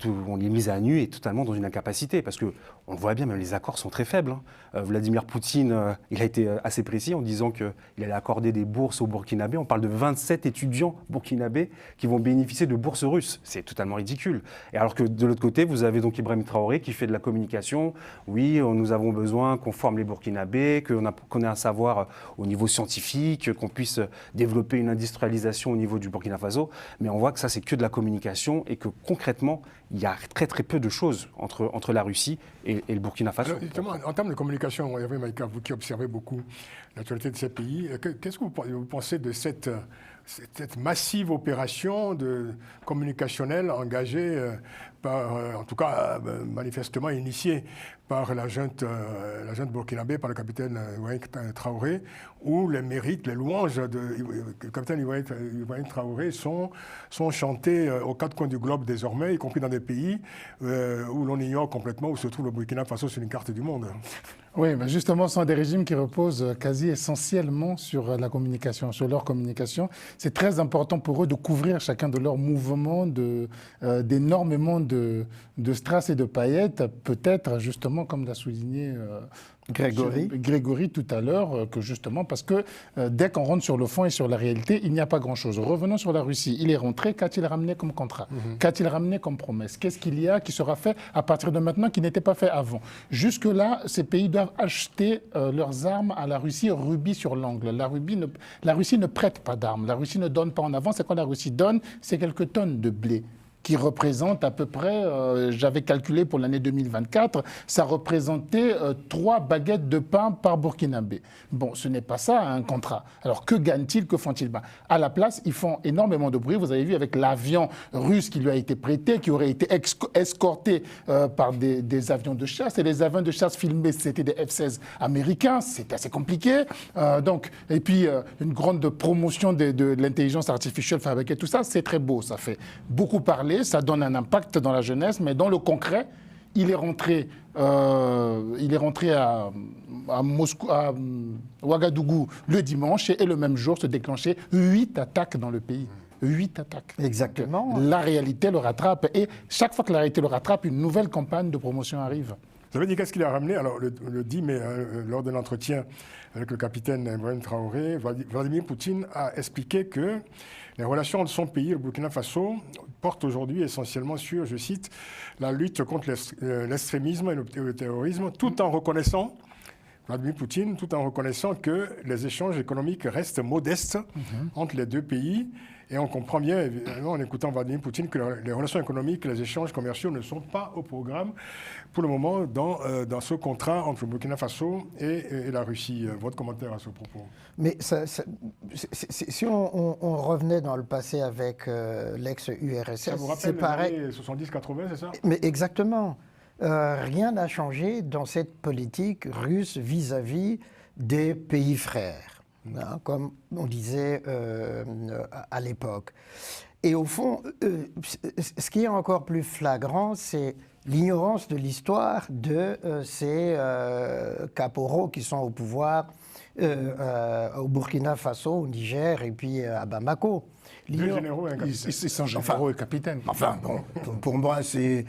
on est mis à nu et totalement dans une incapacité, parce qu'on le voit bien, même les accords sont très faibles. Vladimir Poutine, il a été assez précis en disant qu'il allait accorder des bourses aux Burkinabés. On parle de 27 étudiants burkinabés qui vont bénéficier de bourses russes. C'est totalement ridicule. Et alors que de l'autre côté, vous avez donc Ibrahim Traoré qui fait de la communication. Oui, nous avons besoin qu'on forme les Burkinabés, qu'on ait un savoir au niveau scientifique, qu'on puisse développer une industrialisation au niveau du Burkina Faso. Mais on voit que ça, c'est que de la communication et que concrètement, il y a très très peu de choses entre la Russie et le Burkina Faso. Alors, justement, en termes de communication, Hervé Maïka, vous qui observez beaucoup l'actualité de ces pays, qu'est-ce que vous pensez de cette massive opération communicationnelle engagée par, en tout cas manifestement initiée par la junte burkinabé, par le capitaine Ibrahim Traoré, où les mérites, les louanges du capitaine Ibrahim Traoré sont chantés aux 4 coins du globe désormais, y compris dans des pays où l'on ignore complètement où se trouve le Burkina Faso sur une carte du monde. Oui, mais justement, ce sont des régimes qui reposent quasi essentiellement sur la communication, sur leur communication. C'est très important pour eux de couvrir chacun de leurs mouvements d'énormément de strass et de paillettes, peut-être justement, comme l'a souligné Grégory tout à l'heure, que justement, parce que dès qu'on rentre sur le fond et sur la réalité, il n'y a pas grand-chose. Revenons sur la Russie. Il est rentré, qu'a-t-il ramené comme contrat? Qu'a-t-il ramené comme promesse? Qu'est-ce qu'il y a qui sera fait à partir de maintenant qui n'était pas fait avant? Jusque-là, ces pays doivent acheter leurs armes à la Russie rubis sur l'ongle. La Russie ne prête pas d'armes. La Russie ne donne pas en avance. Et quand la Russie donne, c'est quelques tonnes de blé, qui représente à peu près, j'avais calculé pour l'année 2024, ça représentait 3 baguettes de pain par Burkinabé. Bon, ce n'est pas ça un contrat. Alors que gagnent-ils, que font-ils? À la place, ils font énormément de bruit. Vous avez vu avec l'avion russe qui lui a été prêté, qui aurait été escorté par des avions de chasse. Et les avions de chasse filmés, c'était des F-16 américains. C'est assez compliqué. Et puis, une grande promotion de l'intelligence artificielle fabriquée, tout ça, c'est très beau. Ça fait beaucoup parler. Ça donne un impact dans la jeunesse, mais dans le concret, il est rentré à Moscou, à Ouagadougou le dimanche et le même jour se déclenchaient 8 attaques dans le pays. 8 attaques. Exactement. Donc, la réalité le rattrape et chaque fois que la réalité le rattrape, une nouvelle campagne de promotion arrive. Vous avez dit qu'est-ce qu'il a ramené? Alors, le 10 mai, lors de l'entretien avec le capitaine Ibrahim Traoré, Vladimir Poutine a expliqué que les relations entre son pays et le Burkina Faso portent aujourd'hui essentiellement sur, je cite, la lutte contre l'extrémisme et le terrorisme, tout en reconnaissant, Vladimir Poutine, tout en reconnaissant que les échanges économiques restent modestes entre les 2 pays. Et on comprend bien, évidemment, en écoutant Vladimir Poutine, que les relations économiques, les échanges commerciaux ne sont pas au programme pour le moment dans ce contrat entre le Burkina Faso et la Russie. Votre commentaire à ce propos? Mais si on revenait dans le passé avec l'ex-URSS, ça vous rappelle les années 70-80, c'est ça? Mais exactement. Rien n'a changé dans cette politique russe vis-à-vis des pays frères. Comme on disait à l'époque. Et au fond, ce qui est encore plus flagrant, c'est l'ignorance de l'histoire de ces caporaux qui sont au pouvoir au Burkina Faso, au Niger et puis à Bamako. Deux généraux et un Ils capitaine. sont généraux et capitaines. Enfin, bon, pour moi, c'est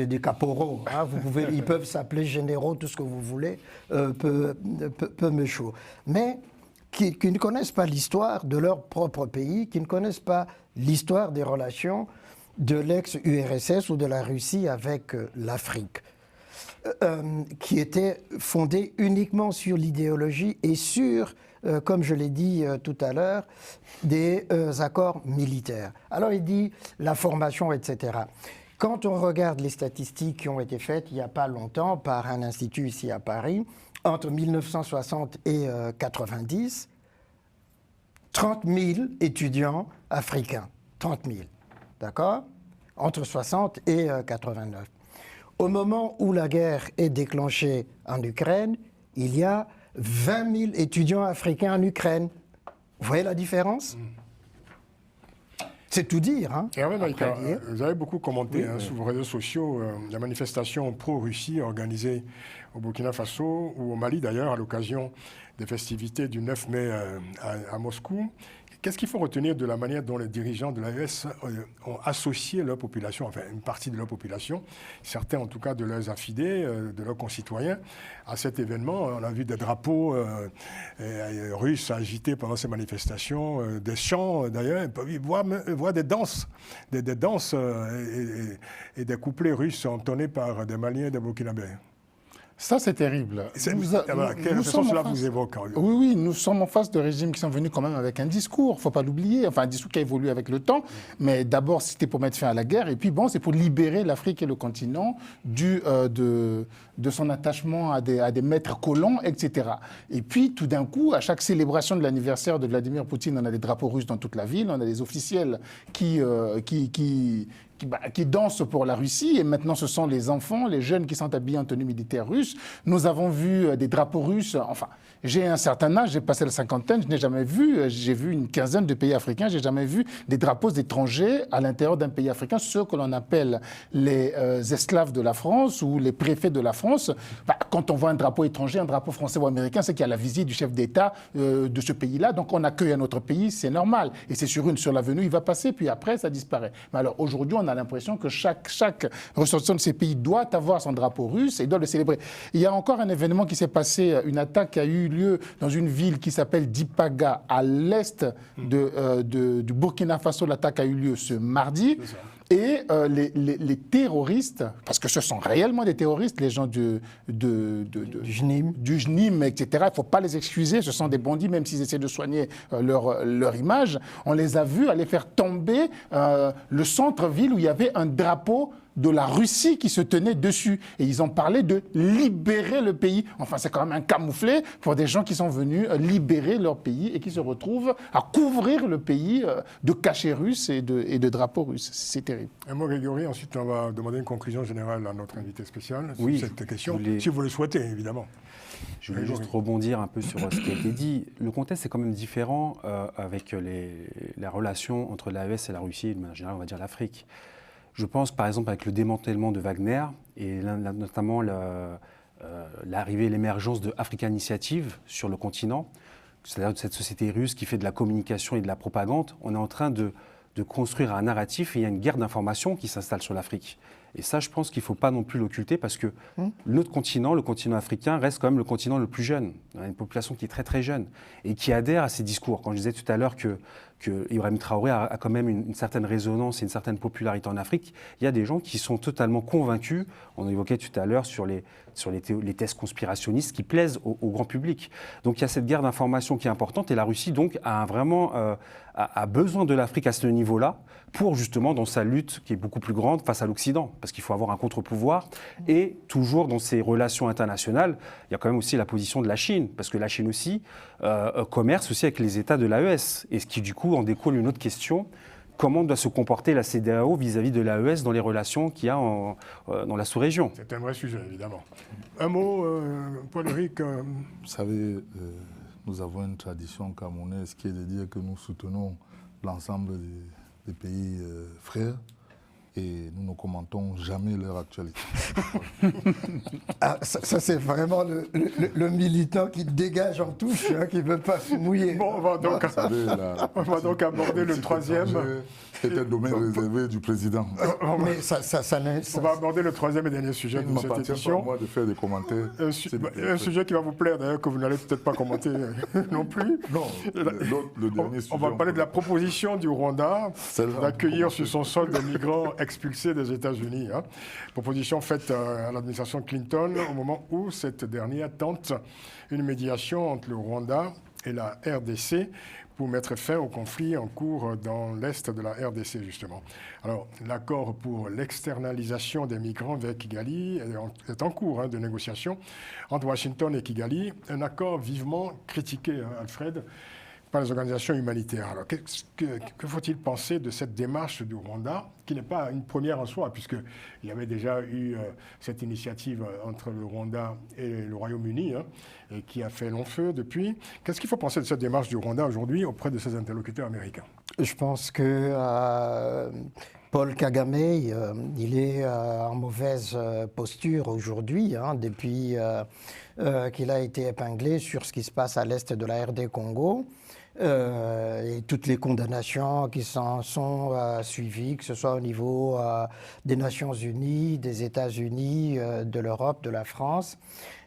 des caporaux. Hein. Ils peuvent s'appeler généraux, tout ce que vous voulez, peu me chaud. Mais qui ne connaissent pas l'histoire de leur propre pays, qui ne connaissent pas l'histoire des relations de l'ex-URSS ou de la Russie avec l'Afrique, qui était fondée uniquement sur l'idéologie et sur, comme je l'ai dit tout à l'heure, des accords militaires. Alors il dit la formation, etc. Quand on regarde les statistiques qui ont été faites il n'y a pas longtemps par un institut ici à Paris, entre 1960 et 90, 30 000 étudiants africains. 30 000, d'accord? Entre 60 et 89. Au moment où la guerre est déclenchée en Ukraine, il y a 20 000 étudiants africains en Ukraine. Vous voyez la différence? C'est tout dire. Hein? Hervé Maïka, vous avez beaucoup commenté sur vos réseaux sociaux la manifestation pro-Russie organisée au Burkina Faso ou au Mali d'ailleurs à l'occasion des festivités du 9 mai à Moscou. Qu'est-ce qu'il faut retenir de la manière dont les dirigeants de l'AES ont associé leur population, enfin une partie de leur population, certains en tout cas de leurs affidés, de leurs concitoyens, à cet événement? On a vu des drapeaux russes agités pendant ces manifestations, des chants d'ailleurs, voire des danses, des danses et des couplets russes entonnés par des Maliens et des Burkinabés. Ça, c'est terrible. Quelle réflexion cela vous évoque? Oui, nous sommes en face de régimes qui sont venus quand même avec un discours, il ne faut pas l'oublier, enfin un discours qui a évolué avec le temps, mais d'abord c'était pour mettre fin à la guerre, et puis bon, c'est pour libérer l'Afrique et le continent de son attachement à des maîtres colons, etc. Et puis tout d'un coup, à chaque célébration de l'anniversaire de Vladimir Poutine, on a des drapeaux russes dans toute la ville, on a des officiels qui dansent pour la Russie, et maintenant ce sont les enfants, les jeunes qui sont habillés en tenue militaire russe. Nous avons vu des drapeaux russes, enfin, j'ai un certain âge, j'ai passé la cinquantaine, je n'ai jamais vu, j'ai vu une quinzaine de pays africains, j'ai jamais vu des drapeaux étrangers à l'intérieur d'un pays africain, ceux que l'on appelle les esclaves de la France ou les préfets de la France. Quand on voit un drapeau étranger, un drapeau français ou américain, c'est qu'il y a la visite du chef d'État de ce pays-là, donc on accueille un autre pays, c'est normal, et c'est sur l'avenue, il va passer, puis après ça disparaît. Mais alors aujourd'hui, on a l'impression que chaque ressortissant de ces pays doit avoir son drapeau russe et doit le célébrer. Il y a encore un événement qui s'est passé, une attaque qui a eu lieu dans une ville qui s'appelle Dipaga, à l'est du Burkina Faso. L'attaque a eu lieu ce mardi. Et les terroristes, parce que ce sont réellement des terroristes, les gens du JNIM, etc., il ne faut pas les excuser, ce sont des bandits, même s'ils essaient de soigner leur image. On les a vus aller faire tomber le centre-ville où il y avait un drapeau de la Russie qui se tenait dessus. Et ils ont parlé de libérer le pays. Enfin, c'est quand même un camouflet pour des gens qui sont venus libérer leur pays et qui se retrouvent à couvrir le pays de cachets russes et de drapeaux russes. C'est terrible. Un mot, Grégory, ensuite on va demander une conclusion générale à notre invité spécial sur cette question, si vous le souhaitez, évidemment. Je voulais juste rebondir un peu sur ce qui a été dit. Le contexte est quand même différent avec la relation entre l'AES et la Russie, et de manière générale, on va dire l'Afrique. Je pense par exemple avec le démantèlement de Wagner et notamment l'arrivée et l'émergence de Africa Initiative sur le continent, c'est-à-dire de cette société russe qui fait de la communication et de la propagande, on est en train de construire un narratif et il y a une guerre d'information qui s'installe sur l'Afrique. Et ça, je pense qu'il ne faut pas non plus l'occulter parce que notre continent, le continent africain, reste quand même le continent le plus jeune. On a une population qui est très très jeune et qui adhère à ces discours. Quand je disais tout à l'heure que Ibrahim Traoré a quand même une certaine résonance et une certaine popularité en Afrique, il y a des gens qui sont totalement convaincus, on évoquait tout à l'heure sur les thèses conspirationnistes qui plaisent au grand public. Donc il y a cette guerre d'information qui est importante et la Russie donc a besoin de l'Afrique à ce niveau-là pour justement dans sa lutte qui est beaucoup plus grande face à l'Occident, parce qu'il faut avoir un contre-pouvoir. Et toujours dans ces relations internationales, il y a quand même aussi la position de la Chine, parce que la Chine aussi commerce aussi avec les États de l'AES, et ce qui du coup en découle une autre question. Comment doit se comporter la CEDEAO vis-à-vis de l'AES dans les relations qu'il y a dans la sous-région? C'est un vrai sujet, évidemment. Un mot, Paul-Éric. Vous savez, nous avons une tradition camerounaise qui est de dire que nous soutenons l'ensemble des pays frères et nous ne commentons jamais leur actualité. Ah, ça c'est vraiment le militant qui dégage en touche, hein, qui ne veut pas se mouiller. Bon, on va donc, on va donc aborder le troisième. C'est un domaine réservé du président. Mais On va aborder le troisième et dernier sujet Il de ne cette m'appartient pas à édition. moi de faire des commentaires. Un sujet qui va vous plaire d'ailleurs, que vous n'allez peut-être pas commenter non plus. Non, le dernier sujet. On va parler de la proposition du Rwanda Celle-là, d'accueillir sur son sol des migrants expulsés des États-Unis. Hein. Proposition faite à l'administration Clinton au moment où cette dernière tente une médiation entre le Rwanda et la RDC pour mettre fin au conflit en cours dans l'est de la RDC, justement. Alors, l'accord pour l'externalisation des migrants vers Kigali est en cours de négociation entre Washington et Kigali. Un accord vivement critiqué, hein, Alfred, par les organisations humanitaires. Alors, que faut-il penser de cette démarche du Rwanda, qui n'est pas une première en soi, puisqu'il y avait déjà eu cette initiative entre le Rwanda et le Royaume-Uni, hein, et qui a fait long feu depuis. Qu'est-ce qu'il faut penser de cette démarche du Rwanda aujourd'hui auprès de ses interlocuteurs américains? Je pense que Paul Kagame, il est en mauvaise posture aujourd'hui, hein, depuis qu'il a été épinglé sur ce qui se passe à l'est de la RD Congo. Et toutes les condamnations qui s'en sont suivies, que ce soit au niveau des Nations Unies, des États-Unis, de l'Europe, de la France,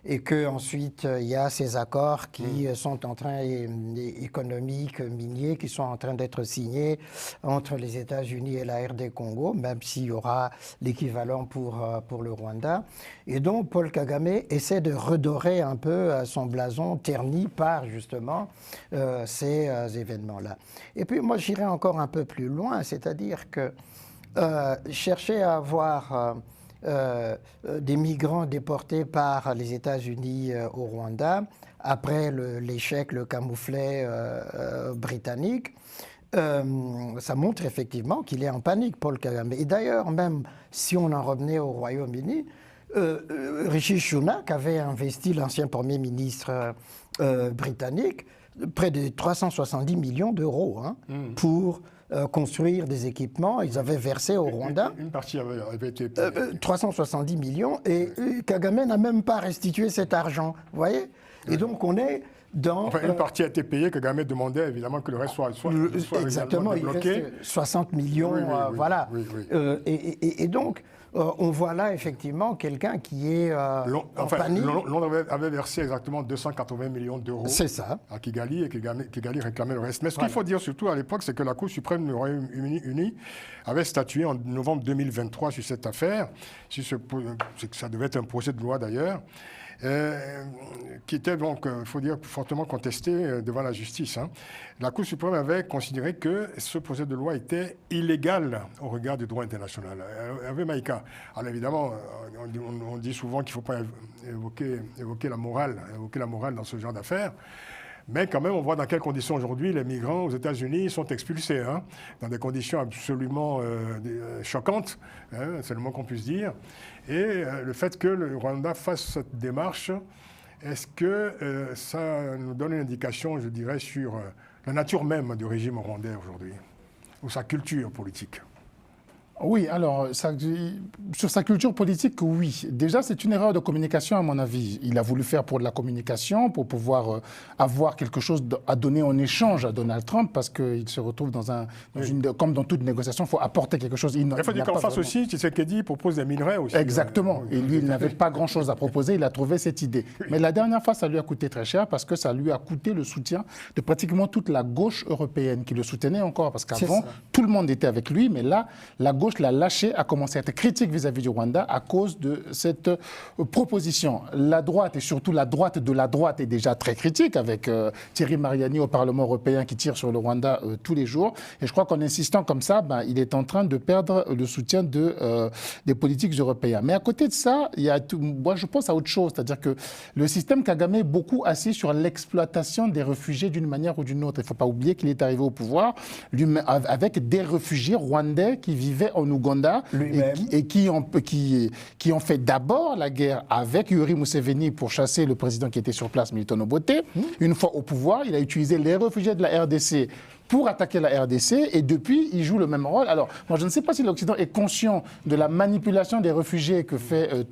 et qu'ensuite il y a ces accords qui sont en train, économiques, miniers, qui sont en train d'être signés entre les États-Unis et la RD Congo, même s'il y aura l'équivalent pour le Rwanda. Et donc Paul Kagame essaie de redorer un peu son blason terni par justement ces événements-là. Et puis moi j'irai encore un peu plus loin, c'est-à-dire que chercher à avoir des migrants déportés par les États-Unis au Rwanda, après l'échec, le camouflet britannique, ça montre effectivement qu'il est en panique, Paul Kagame. Et d'ailleurs, même si on en revenait au Royaume-Uni, Rishi Sunak avait investi, l'ancien Premier ministre britannique, près de 370 millions d'euros pour construire des équipements. Ils avaient versé au Rwanda. Une partie avait été 370 millions et Kagame n'a même pas restitué cet argent. Vous voyez? Et donc on est dans... Enfin, une partie a été payée, Kagame demandait évidemment que le reste soit exactement, débloqué. Il reste 60 millions, voilà. Oui. Et donc, on voit là effectivement quelqu'un qui est en panique. Londres avait versé exactement 280 millions d'euros à Kigali, et Kigali réclamait le reste. Mais ce qu'il faut dire surtout à l'époque, c'est que la Cour suprême du Royaume-Uni avait statué en novembre 2023 sur cette affaire, ça devait être un projet de loi d'ailleurs, qui était donc, il faut dire, fortement contesté devant la justice. Hein. La Cour suprême avait considéré que ce projet de loi était illégal au regard du droit international. Hervé Maïka, alors évidemment, on dit souvent qu'il ne faut pas évoquer la morale dans ce genre d'affaires. Mais quand même, on voit dans quelles conditions aujourd'hui les migrants aux États-Unis sont expulsés, hein, dans des conditions absolument choquantes, hein, c'est le mot qu'on puisse dire. Et le fait que le Rwanda fasse cette démarche, est-ce que ça nous donne une indication, je dirais, sur la nature même du régime rwandais aujourd'hui, ou sa culture politique ? Oui, alors, sur sa culture politique, oui. Déjà, c'est une erreur de communication, à mon avis. Il a voulu faire pour de la communication, pour pouvoir avoir quelque chose à donner en échange à Donald Trump, parce qu'il se retrouve comme dans toute négociation, il faut apporter quelque chose. Il faut dire qu'en face aussi, Tshisekedi propose des minerais aussi. Exactement. Et lui, il n'avait pas grand-chose à proposer, il a trouvé cette idée. Mais la dernière fois, ça lui a coûté très cher, parce que ça lui a coûté le soutien de pratiquement toute la gauche européenne qui le soutenait encore. Parce qu'avant, tout le monde était avec lui, mais là, la gauche l'a lâché, a commencé à être critique vis-à-vis du Rwanda à cause de cette proposition. La droite, et surtout la droite de la droite, est déjà très critique, avec Thierry Mariani au Parlement européen qui tire sur le Rwanda tous les jours. Et je crois qu'en insistant comme ça, il est en train de perdre le soutien des politiques européens. Mais à côté de ça, moi je pense à autre chose, c'est-à-dire que le système Kagame est beaucoup assis sur l'exploitation des réfugiés d'une manière ou d'une autre. Il ne faut pas oublier qu'il est arrivé au pouvoir avec des réfugiés rwandais qui vivaient en Ouganda Lui-même. et qui ont fait d'abord la guerre avec Yoweri Museveni pour chasser le président qui était sur place, Milton Obote. Une fois au pouvoir, il a utilisé les réfugiés de la RDC pour attaquer la RDC, et depuis, il joue le même rôle. Alors, moi, je ne sais pas si l'Occident est conscient de la manipulation des réfugiés que fait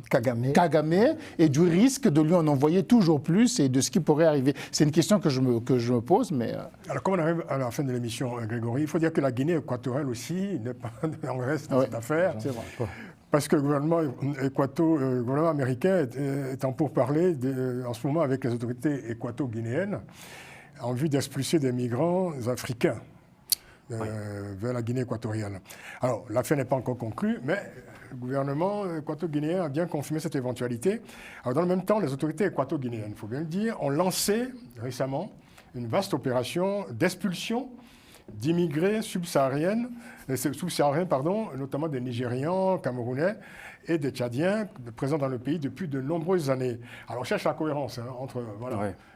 Kagame, et du risque de lui en envoyer toujours plus et de ce qui pourrait arriver. C'est une question que je me pose, mais... Alors, comme on arrive à la fin de l'émission, Grégory, il faut dire que la Guinée équatoriale aussi n'est pas en reste de cette affaire. C'est vrai. Parce que le gouvernement américain est en pourparlers en ce moment avec les autorités équato-guinéennes en vue d'expulser des migrants africains vers la Guinée équatoriale. Alors, l'affaire n'est pas encore conclue, mais le gouvernement équato-guinéen a bien confirmé cette éventualité. Alors, dans le même temps, les autorités équato-guinéennes, il faut bien le dire, ont lancé récemment une vaste opération d'expulsion d'immigrés subsahariens, notamment des Nigérians, Camerounais et des Tchadiens présents dans le pays depuis de nombreuses années. Alors on cherche la cohérence entre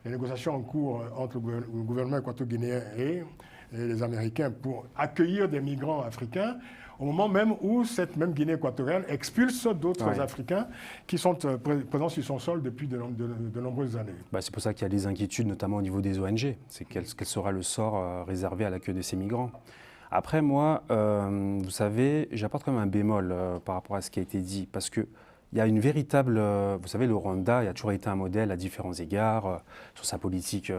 les négociations en cours entre le gouvernement équato-guinéen et les Américains pour accueillir des migrants africains, au moment même où cette même Guinée équatoriale expulse d'autres Africains qui sont présents sur son sol depuis de nombreuses années. C'est pour ça qu'il y a des inquiétudes, notamment au niveau des ONG. C'est quel sera le sort réservé à l'accueil de ces migrants. Après, moi, vous savez, j'apporte quand même un bémol par rapport à ce qui a été dit, parce qu'il y a une véritable... vous savez, le Rwanda a toujours été un modèle à différents égards, sur sa politique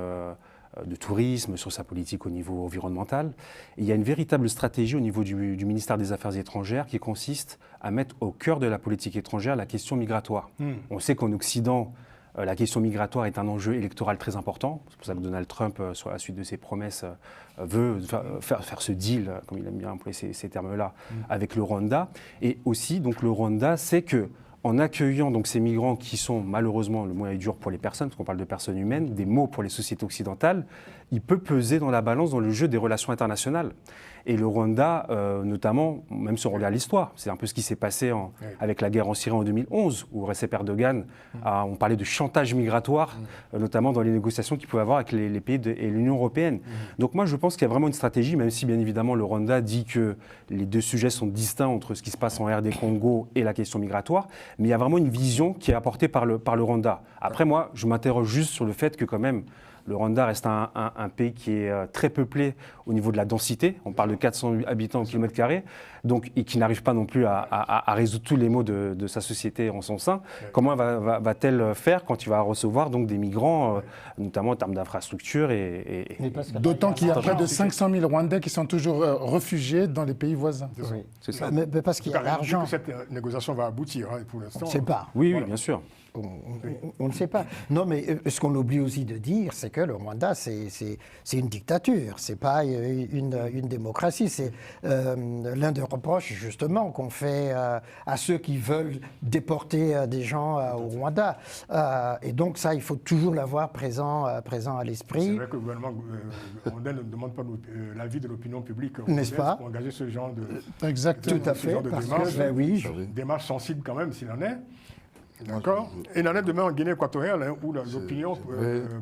de tourisme, sur sa politique au niveau environnemental. Et il y a une véritable stratégie au niveau du ministère des Affaires étrangères qui consiste à mettre au cœur de la politique étrangère la question migratoire. On sait qu'en Occident, la question migratoire est un enjeu électoral très important. C'est pour ça que Donald Trump, sur la suite de ses promesses, veut faire ce deal, comme il aime bien employer ces termes-là, avec le Rwanda. Et aussi, donc, le Rwanda sait que en accueillant donc ces migrants qui sont malheureusement, le mot est dur pour les personnes, parce qu'on parle de personnes humaines, des maux pour les sociétés occidentales, il peut peser dans la balance dans le jeu des relations internationales. Et le Rwanda, notamment, même si on regarde l'histoire, c'est un peu ce qui s'est passé avec la guerre en Syrie en 2011, où Recep Erdogan, on parlait de chantage migratoire, notamment dans les négociations qu'il pouvait avoir avec les pays et l'Union européenne. Donc moi, je pense qu'il y a vraiment une stratégie, même si bien évidemment le Rwanda dit que les deux sujets sont distincts entre ce qui se passe en RD Congo et la question migratoire, mais il y a vraiment une vision qui est apportée par le Rwanda. Après, moi, je m'interroge juste sur le fait que quand même, le Rwanda reste un pays qui est très peuplé au niveau de la densité. On parle de 400 habitants au kilomètre carré, donc, et qui n'arrive pas non plus à résoudre tous les maux de sa société en son sein. Comment va-t-elle faire quand il va recevoir donc, des migrants, notamment en termes d'infrastructures D'autant qu'il y a près de 500 000 Rwandais qui sont toujours réfugiés dans les pays voisins. C'est ça. Mais parce qu'il y a l'argent. Cette négociation va aboutir, pour l'instant. On ne sait pas. Oui, bien sûr. On ne sait pas. Non, mais ce qu'on oublie aussi de dire, c'est que le Rwanda, c'est une dictature. C'est pas une démocratie. C'est l'un des reproches, justement, qu'on fait à ceux qui veulent déporter des gens au Rwanda. Et donc, ça, il faut toujours l'avoir présent à l'esprit. C'est vrai que le gouvernement rwandais ne demande pas l'avis de l'opinion publique n'est-ce pas pour engager ce genre de, Exactement. Tout à fait, parce démarche. que, ben oui, Démarche sensible quand même, s'il en est. D'accord. Et il en est demain en Guinée équatoriale, où l'opinion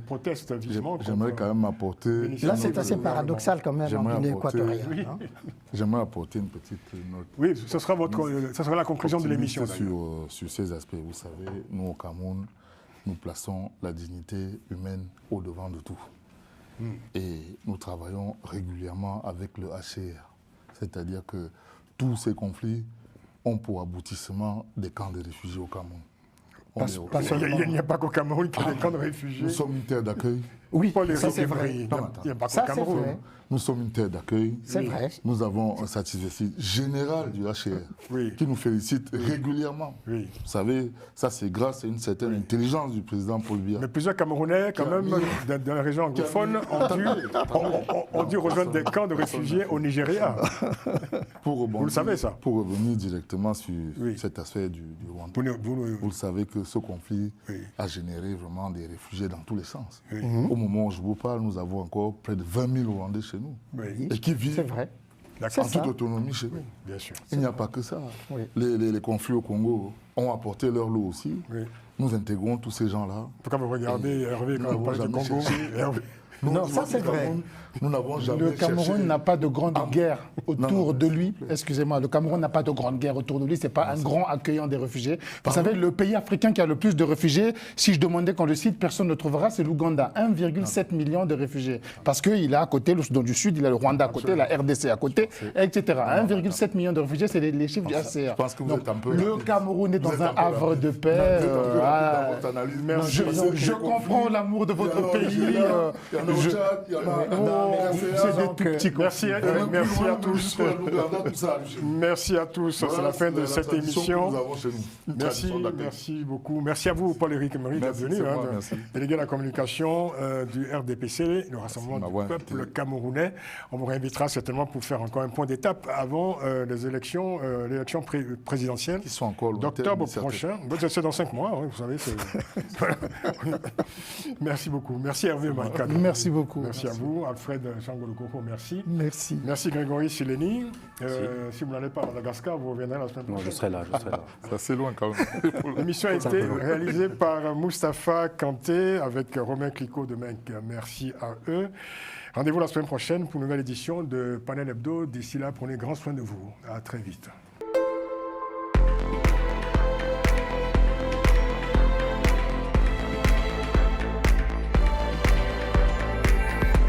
proteste vivement. J'aimerais quand même apporter... là, c'est assez paradoxal quand même en Guinée équatoriale. Oui. Hein. J'aimerais apporter une petite note. Oui, ce sera la conclusion de l'émission. Sur ces aspects, vous savez, nous au Cameroun, nous plaçons la dignité humaine au devant de tout. Et nous travaillons régulièrement avec le HCR. C'est-à-dire que tous ces conflits ont pour aboutissement des camps de réfugiés au Cameroun. Il n'y a pas qu'au Cameroun qu'il y a des camps de réfugiés. Nous sommes une terre d'accueil. Oui, Pas les ça autres c'est vrai. pays. Il n'y a pas qu'au Ça, c'est Cameroun. vrai. Nous sommes une terre d'accueil. C'est vrai. Nous avons un satisfecit général du HCR qui nous félicite régulièrement. Oui. Vous savez, ça c'est grâce à une certaine intelligence du président Paul Biya. Mais plusieurs Camerounais, quand même, dans la région anglophone, ont dû rejoindre des camps de réfugiés au Nigeria. Vous le savez, ça. Pour revenir directement sur cet aspect du Rwanda. Vous le savez que ce conflit a généré vraiment des réfugiés dans tous les sens. Au moment où je vous parle, nous avons encore près de 20 000 Rwandais chez nous. Et qui vivent en toute autonomie chez nous. Bien sûr. Il n'y a pas que ça. Oui. Les conflits au Congo ont apporté leur lot aussi. Oui. Nous intégrons tous ces gens-là. Quand vous regardez Hervé, quand vous parlez du Congo, Non, ça c'est vrai. Nous n'avons jamais Le Cameroun cherché- n'a pas de grande guerre autour non, de lui. Excusez-moi, le Cameroun n'a pas de grande guerre autour de lui. C'est pas un grand accueillant des réfugiés. Vous savez, le pays africain qui a le plus de réfugiés, si je demandais qu'on le cite, personne ne trouvera, c'est l'Ouganda. 1,7 million de réfugiés. Parce qu'il a à côté le Soudan du Sud, il a le Rwanda à côté, la RDC à côté, etc. 1,7 million de réfugiés, c'est les chiffres du HCR. Je pense que vous Donc, êtes un peu... le Cameroun est Vous êtes dans un un peu havre de paix. dans votre analyse. Non, je comprends l'amour de votre pays. Il y en a au Tchad, il y en a Oh, c'est des tout petits Merci, merci à tous. Merci à tous. C'est la fin de cette émission. Merci beaucoup. Merci à vous, Paul-Éric Emery, d'être venu, délégué à la communication du RDPC, le Rassemblement du peuple camerounais. On vous réinvitera certainement pour faire encore un point d'étape avant les élections, l'élection présidentielle Qui sont encore d'octobre prochain. C'est dans 5 mois, vous savez. Merci beaucoup. Merci Hervé Maricado. Merci beaucoup. Merci à vous. Alfred Changolokoko, merci. Merci. Merci Grégory Sileni. Si vous n'allez pas à Madagascar, vous reviendrez la semaine prochaine. Non, je serai là. C'est assez loin quand même. L'émission a été réalisée par Mustapha Kanté avec Romain Clicquot de Mec. Merci à eux. Rendez-vous la semaine prochaine pour une nouvelle édition de Panel Hebdo. D'ici là, prenez grand soin de vous. À très vite.